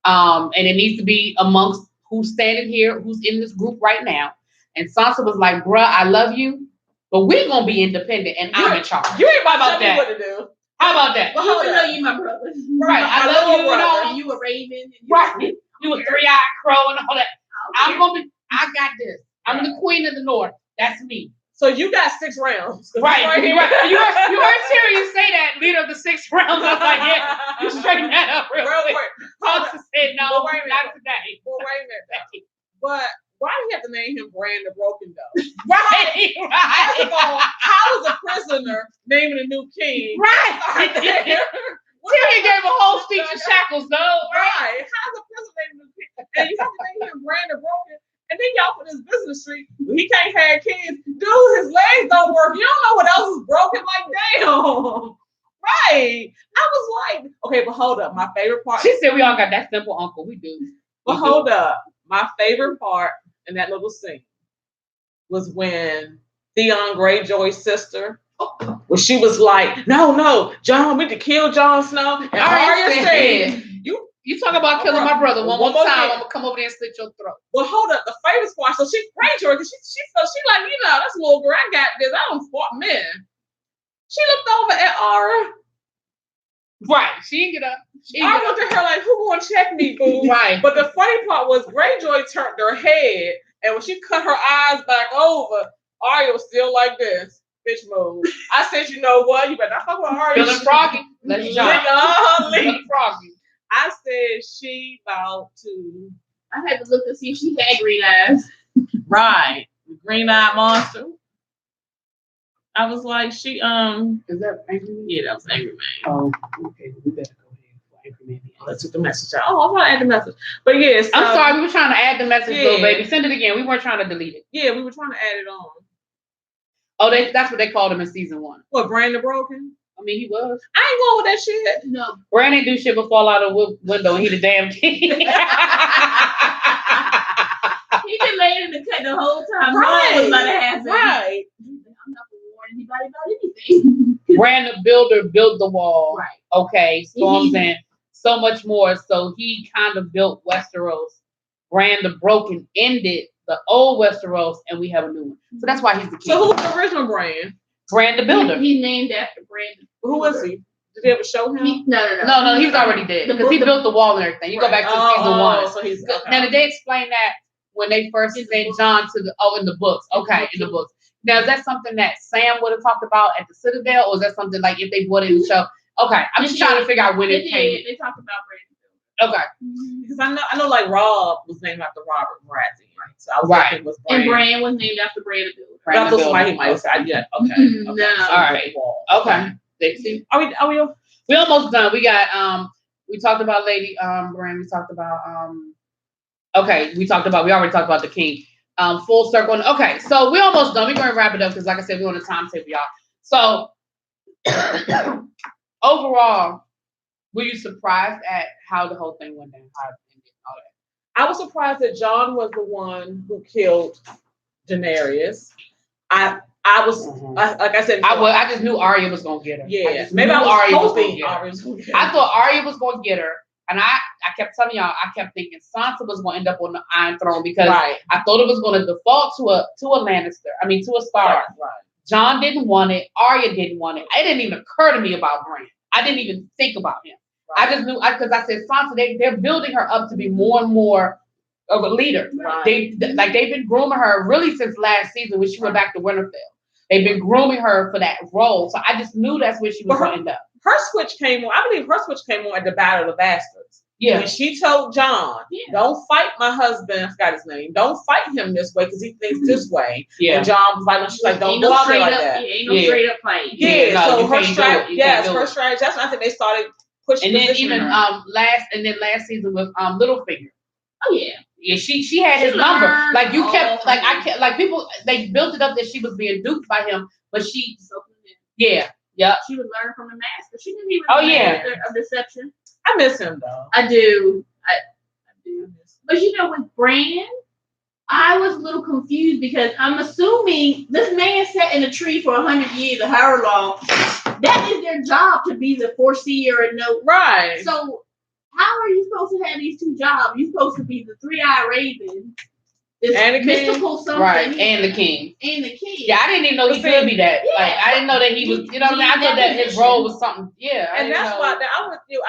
and it needs to be amongst who's standing here, who's in this group right now. And Sansa was like, "Bruh, I love you, but we're gonna be independent, and I'm in charge." You ain't about that. What to do. How about that? Well, how do I know you, my brother? Right, I love you, and you a raven. Right, you a 3-eyed crow and all that. Okay. I got this. I'm the queen of the north. That's me. So you got 6 rounds. Right. Right. You heard Tyrion say that, leader of the 6 rounds. I was like, yeah, you straighten that up real quick. Sansa said, no, not today. Well, wait a minute. But why do you have to name him Bran the Broken, though? Right. First of all, how is a prisoner naming a new king? Right. Tyrion gave a whole speech of shackles, though. Right. How's a prisoner naming a new king? And you have to name him Bran the Broken. And then y'all put his business street. He can't have kids. Dude, his legs don't work. You don't know what else is broken. Like, damn. Right. I was like, okay, but hold up. My favorite part. She said we all got that simple uncle. We do. But hold up. My favorite part in that little scene was when Theon Greyjoy's sister, when she was like, no, Jon, we need to kill Jon Snow. And Arya said, You talk about killing my brother one more time, I'm gonna come over there and slit your throat. Well, hold up, the favorite part. So she praised her because she like, that's a little girl. I got this. I don't fought men. She looked over at Aura. Right. She didn't get up. I looked at her like, who gonna check me, boo? Right. But the funny part was Greyjoy turned her head, and when she cut her eyes back over, Arya was still like this. Bitch move. I said, you know what? You better not fuck with Arya. Feeling froggy. Let's jump. Feeling froggy. I said she about to. I had to look to see if she had green eyes. Right. Green-eyed monster. I was like, Is that Angry Man? Yeah, that was Angry Man. Oh, okay. We better go ahead for Angry Man. Let's took the message out. Oh, I'm gonna add the message. But yes. I'm sorry, we were trying to add the message, little baby. Send it again. We weren't trying to delete it. Yeah, we were trying to add it on. Oh, that's what they called him in season 1. What, Brandon Broken? I mean, he was. I ain't going with that shit. No. Brandon do shit but fall out of the window and he the damn king. He been laying in the cut the whole time. Right. What was about to happen? Right. I'm not gonna warn anybody about anything. Brandon the builder built the wall. Right. Okay. Storms in. So much more. So he kind of built Westeros. Bran the Broken ended the old Westeros, and we have a new one. So that's why he's the king. So who's the original Bran? Bran the Builder. He's named after Brandon. Who is he? Did they ever show him? No, he's already dead because he built the wall and everything. You go back to season 1. So he's okay. Now, did they explain that when they first sent John to in the books? Okay, in the books. Now, is that something that Sam would have talked about at the Citadel, or is that something like if they brought it in the show? Okay, I'm just trying to figure out when it came. They talked about Brandon. Okay. Because I know like Rob was named after Robert Baratheon, right? So I was thinking it was Bran. And Bran was named after Brandon Builder. I thought somebody might have said, yeah, okay. No. So all right. Okay. Dixie. Are we almost done. We got we talked about Lady Bran, we talked about we already talked about the king. Full circle. Okay, so we're almost done. We're gonna wrap it up because like I said, we're on a timetable, y'all. So overall, were you surprised at how the whole thing went down? How it ended, all that? I was surprised that Jon was the one who killed Daenerys. I was like I said, I just knew Arya was gonna get her. Yeah, Arya was gonna get her. I thought Arya was gonna get her, and I kept telling y'all, I kept thinking Sansa was gonna end up on the Iron Throne because I thought it was gonna default to a Lannister. I mean, to a Stark. Right. Jon didn't want it. Arya didn't want it. It didn't even occur to me about Bran. I didn't even think about him. Right. I just knew because I said Sansa. They're building her up to be more and more of a leader. Right. They've been grooming her really since last season when she went back to Winterfell. They've been grooming her for that role. So I just knew that's where she was going to end up. Her switch came on. I believe her switch came on at the Battle of the Bastards. Yeah. When she told Jon, don't fight my husband, I forgot his name. Don't fight him this way because he thinks this way. Yeah. And Jon was like, she's like, don't go out there like that. Ain't no straight up fight. Yeah. So her strategy, her strategy. That's why I think they started pushing. And then even last season with Littlefinger. Oh yeah. Yeah, she had his number. Like you kept, like I kept, like people, they built it up that she was being duped by him, but she, yeah. She would learn from the master. She didn't even master of deception. I miss him though. I do. I do. But with Bran, I was a little confused because I'm assuming this man sat in a tree for 100 years or however long. That is their job to be the foreseer and know. Right. So how are you supposed to have these two jobs? You're supposed to be the three-eyed raven. And the mystical king. Something. Right, and the king. Yeah, I didn't even know he could be that. Yeah. Like, I didn't know that he was, you know what I mean? I thought that his role was something, And that's why I'm with you.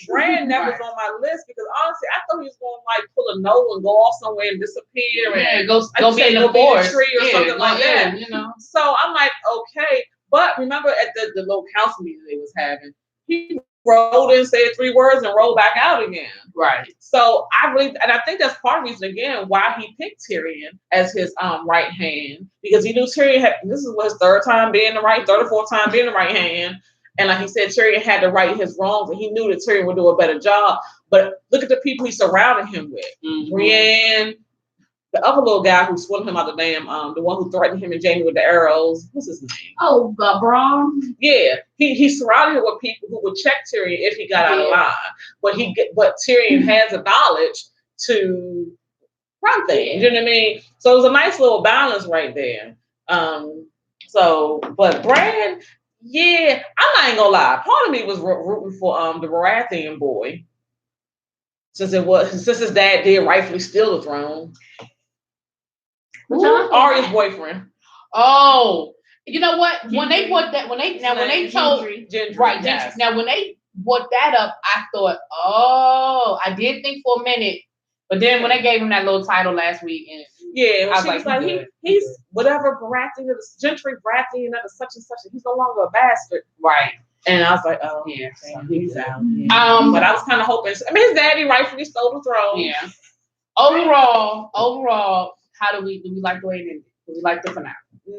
Bran never was on my list because honestly, I thought he was going to like pull a no and go off somewhere and disappear. And go be in the forest. Tree or something like that. So I'm like, okay. But remember at the little council meeting they was having, he rolled in, said 3 words, and rolled back out again. Right. So I think that's part of the reason again why he picked Tyrion as his right hand, because he knew Tyrion this is his third or fourth time being the right hand. And like he said, Tyrion had to right his wrongs, and he knew that Tyrion would do a better job. But look at the people he surrounded him with. Brienne, the other little guy who swung him out the dam, the one who threatened him and Jaime with the arrows. What's his name? Oh, Braun. Yeah, he surrounded him with people who would check Tyrion if he got out of line. But Tyrion has the knowledge to run things. You know what I mean? So it was a nice little balance right there. But Bran, I'm not even gonna lie. Part of me was rooting for the Baratheon boy. since his dad did rightfully steal the throne. Arya's boyfriend. Oh, you know what? When they told Gendry, right, yes. now when they brought that up, I thought, oh, I did think for a minute, but then when they gave him that little title last week, and I was like, he's whatever Gentry Baratheon, such and such. He's no longer a bastard, right? And I was like, oh yeah, so he's out. Yeah. But I was kind of hoping. I mean, his daddy rightfully stole the throne. Yeah. Overall, how do we like the way it ended? Do we like the finale?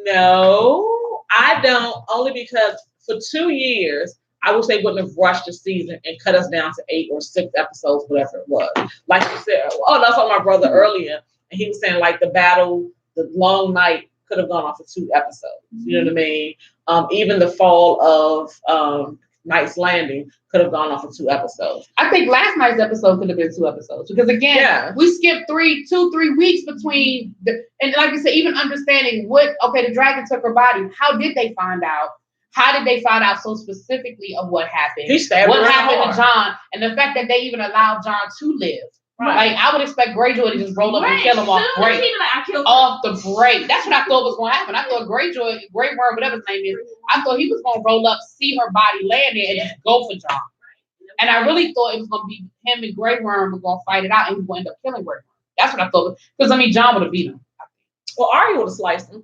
No, I don't. Only because for 2 years, I wish they wouldn't have rushed the season and cut us down to 8 or 6 episodes, whatever it was. Like you said, that's what my brother earlier, and he was saying like the long night could have gone on for 2 episodes. You know what I mean? Even the fall of Knight's Landing could have gone on for 2 episodes. I think last night's episode could have been 2 episodes because again, we skipped 3 weeks between and like you said, even understanding the dragon took her body. How did they find out? How did they find out so specifically of what happened? What happened to Jon? And the fact that they even allowed Jon to live. Right. Like I would expect Greyjoy to just roll up and kill him off break. Off the break. That's what I thought was gonna happen. I thought Grey Worm, whatever his name is, I thought he was gonna roll up, see her body laying there, and just go for Jon. And I really thought it was gonna be him and Grey Worm were gonna fight it out and he was gonna end up killing Grey Worm. That's what I thought. Because Jon would have beat him. Well, Arya would have sliced him.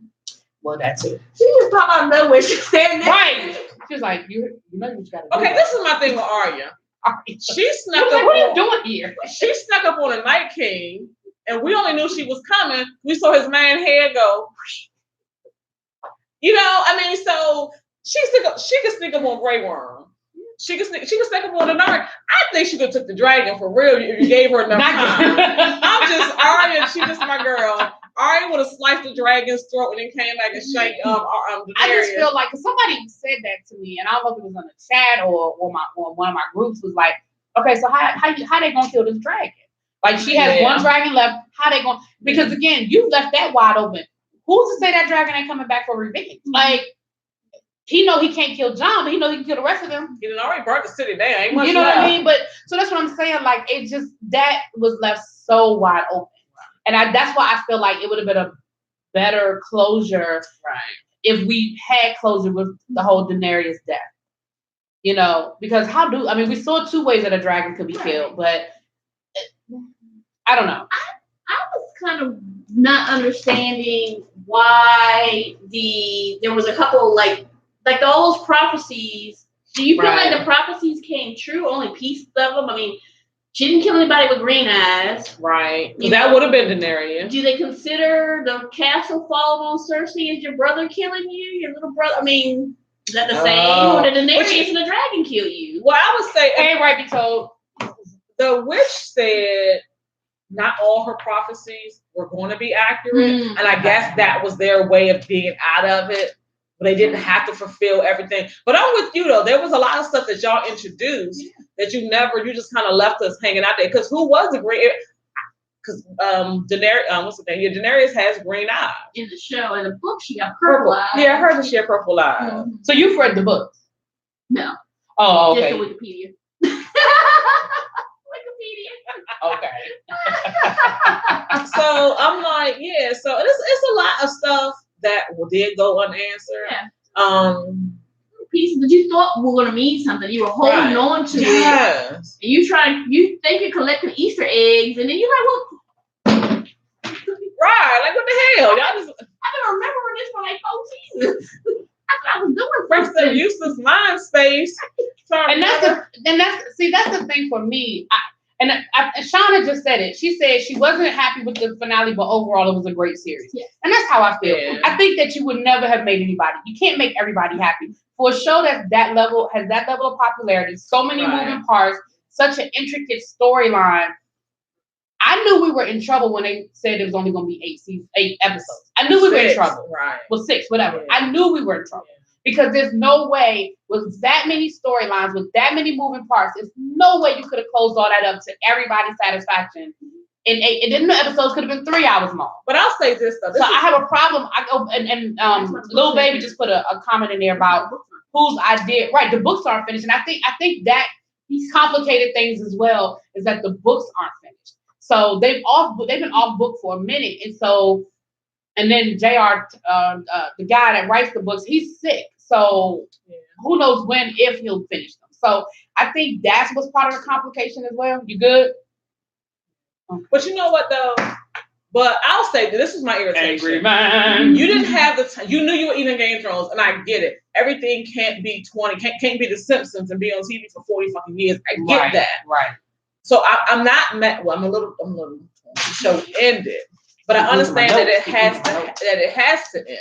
Well, that too. She just popped out of nowhere. She's standing there. Right. She's like, you know what you gotta do. Okay, this is my thing with Arya. She snuck up. What are you doing here? She snuck up on a Night King, and we only knew she was coming. We saw his man head go. You know, I mean, so she could sneak up on Grey Worm. She could sneak up on the Night. I think she could have took the dragon for real if you gave her enough time. I'm just Arya. She just my girl. Arya would have sliced the dragon's throat and then came back and shanked Daenerys. I just feel like somebody said that to me, and I don't know if it was on the chat or one of my groups was like, okay, so how they gonna kill this dragon? Like she has one dragon left. How they gonna? Because again, you left that wide open. Who's to say that dragon ain't coming back for revenge? Like he know he can't kill Jon, but he know he can kill the rest of them. He done already burnt the city down. Ain't much you know left. what I mean? But so that's what I'm saying. Like it just that was left so wide open. And that's why I feel like it would have been a better closure if we had closure with the whole Daenerys death. You know, because we saw 2 ways that a dragon could be killed, but I don't know. I was kind of not understanding why there was a couple like all those prophecies. Do you feel like the prophecies came true? Only pieces of them? I mean, she didn't kill anybody with green eyes. Right. That would have been Daenerys. Do they consider the castle falling on Cersei as your brother killing you? Your little brother? I mean, is that the same? Or did Daenerys and the dragon kill you? Well, I would say... Ain't right be told. The witch said not all her prophecies were going to be accurate. And I guess that was their way of being out of it. But they didn't have to fulfill everything. But I'm with you, though. There was a lot of stuff that y'all introduced that you just kind of left us hanging out there. Because who was the green? Because Daenerys, what's the name? Yeah, Daenerys has green eyes. In the show. In the book, she got purple eyes. Yeah, I heard that she had purple eyes. Mm-hmm. So you've read the books? No. Oh, okay. Just the Wikipedia. Okay. So I'm like, so it's a lot of stuff that did go unanswered. Yeah. Pieces that you thought were going to mean something. You were holding on to it. And you think you're collecting Easter eggs, and then you're like, well. Right. Like, what the hell? Y'all just. I've been remembering this for like 4 seasons. That's what I was doing. Rest of useless mind space. And that's the thing for me. And Shauna just said it. She said she wasn't happy with the finale, but overall it was a great series. Yeah. And that's how I feel. Yeah. I think that you would never have made anybody. You can't make everybody happy. For a show has that level of popularity, so many moving parts, such an intricate storyline. I knew we were in trouble when they said it was only going to be 8 episodes. I knew we were in trouble. Right. Well, 6, whatever. Yeah. I knew we were in trouble. Because there's no way, with that many storylines, with that many moving parts, there's no way you could have closed all that up to everybody's satisfaction. And then the episodes could have been 3 hours long. But I'll say this though. I have a problem. I go Lil Baby just put a comment in there about whose idea. Right, the books aren't finished, and I think that complicated things as well is that the books aren't finished. So they've been off book for a minute, and then JR, the guy that writes the books, he's sick. So who knows when, if he'll finish them. So I think that's what's part of the complication as well. You good? Okay. But you know what though? But I'll say this is my irritation. Angry man. You didn't have the time. You knew you were eating Game of Thrones, and I get it. Everything can't be 20. Can't be The Simpsons and be on TV for 40 fucking years. I get that. Right. So I'm not mad. Well, I'm a little. The show ended, but I understand that it has to end.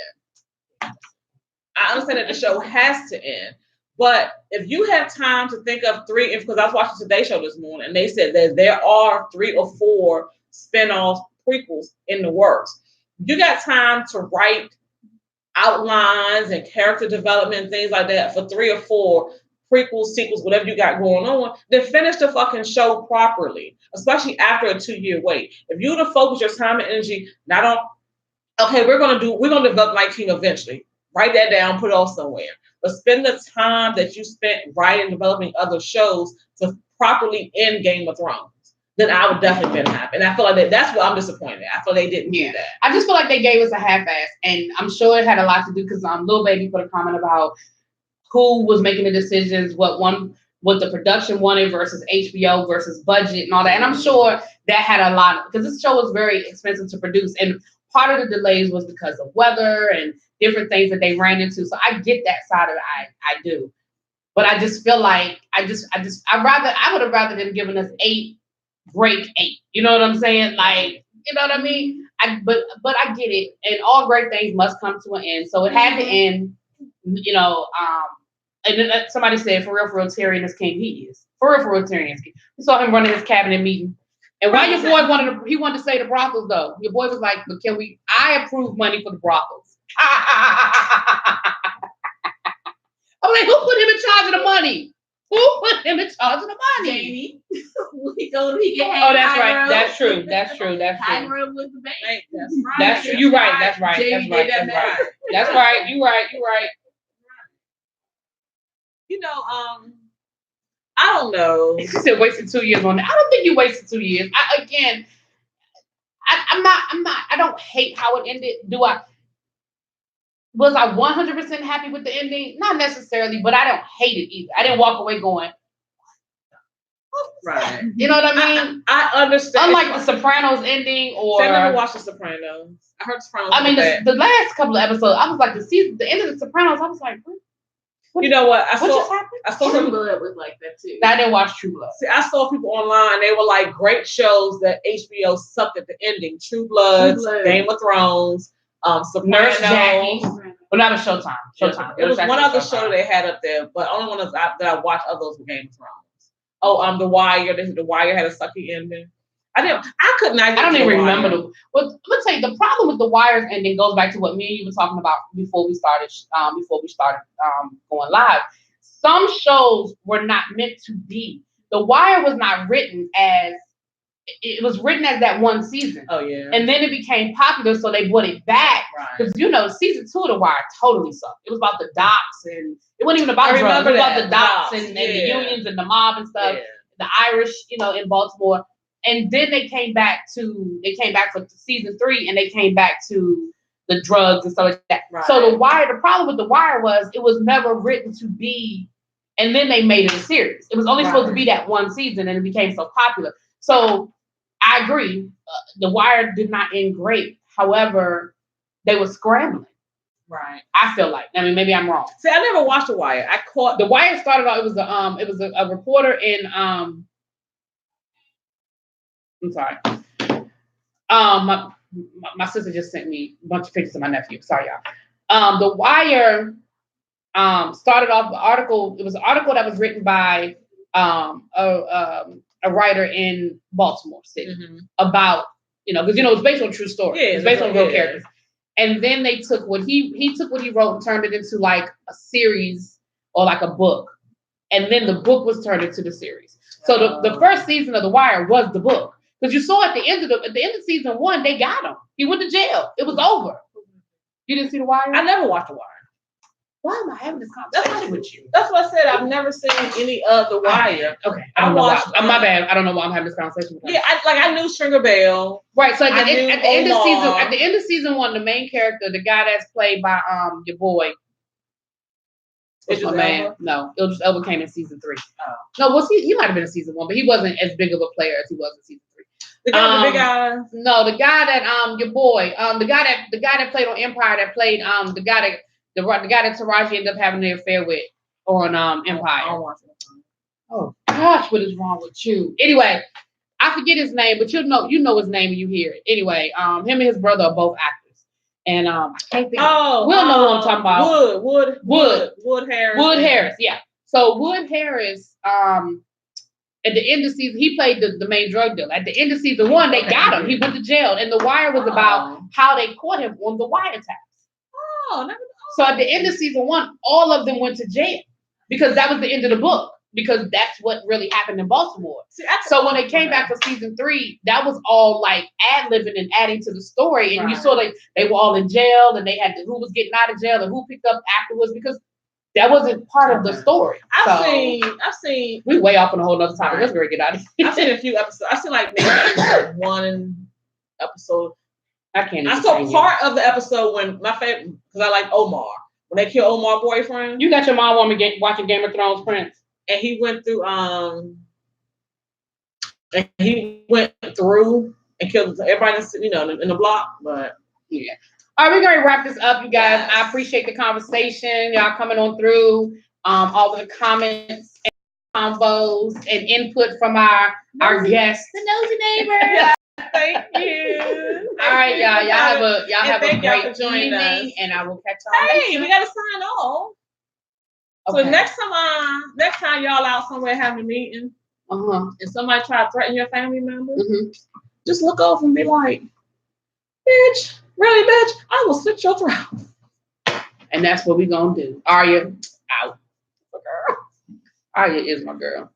I understand that the show has to end. But if you have time to think of three, because I was watching Today Show this morning, and they said that there are 3 or 4 spinoff prequels in the works. You got time to write outlines and character development and things like that for 3 or 4 prequels, sequels, whatever you got going on, then finish the fucking show properly, especially after a 2-year wait. If you to focus your time and energy not on, okay, we're gonna develop Night King eventually. Write that down, put it off somewhere. But spend the time that you spent writing, developing other shows to properly end Game of Thrones. Then I would definitely been happy. And I feel like that's what I'm disappointed. I feel they didn't do that. I just feel like they gave us a half-ass. And I'm sure it had a lot to do because Lil Baby put a comment about who was making the decisions, what the production wanted versus HBO versus budget and all that. And I'm sure that had a lot, because this show was very expensive to produce. And part of the delays was because of weather and different things that they ran into. So I get that side of it. I do. But I just feel like I would have rather them given us 8, break 8. You know what I'm saying? Like, you know what I mean? But I get it. And all great things must come to an end. So it had to end, you know, and then somebody said, for real, Tyrion is king. He is. For real, Tyrion is king. We saw him running his cabinet meeting. And why your boy wanted to say the brothels though? Your boy was like, but I approve money for the brothels. I'm like, who put him in charge of the money? Who put him in charge of the money? Jamie. We told him he could have. Oh, that's right. That's true. Hiram was the bank. That's true. You're right. That's right. That's right. You're right. You know, I don't know. He said wasted 2 years on that. I don't think you wasted 2 years. I'm not. I don't hate how it ended. Was I 100% happy with the ending? Not necessarily, but I don't hate it either. I didn't walk away going, right. You know what I mean? I understand. Unlike the Sopranos ending, or I never watched the Sopranos. I heard Sopranos. I mean, the last couple of episodes, I was like, the end of the Sopranos. I was like, what you know what? I saw True Blood was like that too. I didn't watch True Blood. See, I saw people online. They were like, great shows that HBO sucked at the ending. True Blood, Game of Thrones, Sopranos. Nurse Jackie. Well, not a Showtime. It was one other show they had up there, but only one that I watched of those were Game of Thrones. Oh, The Wire. The Wire had a sucky ending. I don't even remember well, let's say the problem with The Wire's ending goes back to what me and you were talking about before we started going live. Some shows were not meant to be. The Wire was not written as it was written as that one season. Oh yeah. And then it became popular, so they brought it back. Because season 2 of The Wire totally sucked. It was about the docks, and it wasn't even about drugs. It was about the docks and the unions and the mob and stuff. Yeah. The Irish, in Baltimore. And then they came back for season 3, and they came back to the drugs and stuff like that. Right. So the problem with The Wire was it was never written to be, and then they made it a series. It was only supposed to be that one season, and it became so popular. So I agree. The Wire did not end great. However, they were scrambling. Right. I feel like. I mean, maybe I'm wrong. See, I never watched The Wire. I caught The Wire started out. It was a reporter in I'm sorry. My sister just sent me a bunch of pictures of my nephew. Sorry, y'all. The Wire started off the article. It was an article that was written by a writer in Baltimore City about, because it's based on true story. It's based on real characters. And then they took what he took what he wrote and turned it into like a series or like a book. And then the book was turned into the series. So the first season of The Wire was the book. Because you saw at the end of season 1, they got him. He went to jail. It was over. You didn't see The Wire? I never watched The Wire. Why am I having this conversation with you? That's what I said. I've never seen any of The Wire. Okay, I don't know why. My bad. I don't know why I'm having this conversation with her. Yeah, I knew Stringer Bell. Right. So at the end of season 1, the main character, the guy that's played by your boy. What's my man? No, Idris Elba came in season 3. No, he might have been in season 1, but he wasn't as big of a player as he was in season 3. The guy, the big guy. No, the guy that your boy, the guy that played on Empire, that played the guy that Taraji ended up having an affair with on Empire. Oh gosh, what is wrong with you? Anyway, I forget his name, but you know his name when you hear it. Anyway, him and his brother are both actors. And I can't think. We'll know what I'm talking about. Wood Harris. Wood Harris, yeah. So Wood Harris, at the end of season, he played the main drug dealer. At the end of season 1, they got him. He went to jail, and The Wire was about how they caught him on the wiretaps. So at the end of season 1, all of them went to jail because that was the end of the book. Because that's what really happened in Baltimore. So when they came back for season 3, that was all like ad-libbing and adding to the story. And you saw they were all in jail, and they had who was getting out of jail and who picked up afterwards, because that wasn't part of the story. I've seen. We way off on a whole other topic. Let's get out of here. I've seen a few episodes. I've seen like maybe one episode. I saw part of the episode when my favorite, because I like Omar. When they kill Omar's boyfriend. You got your mom watching Game of Thrones, Prince. And he went through and killed everybody, in the block. But yeah. All right, we're gonna wrap this up, you guys. Yes. I appreciate the conversation, y'all coming on through. All the comments and combos and input from our guests. The nosy neighbor. Thank you. All right, y'all. Y'all have a great evening, and I will catch y'all later. Hey, we gotta sign off. Okay. So next time y'all out somewhere having a meeting, and somebody try to threaten your family member, just look over and be like, "Bitch, really, bitch, I will slit your throat." And that's what we gonna do. Arya out. Arya is my girl.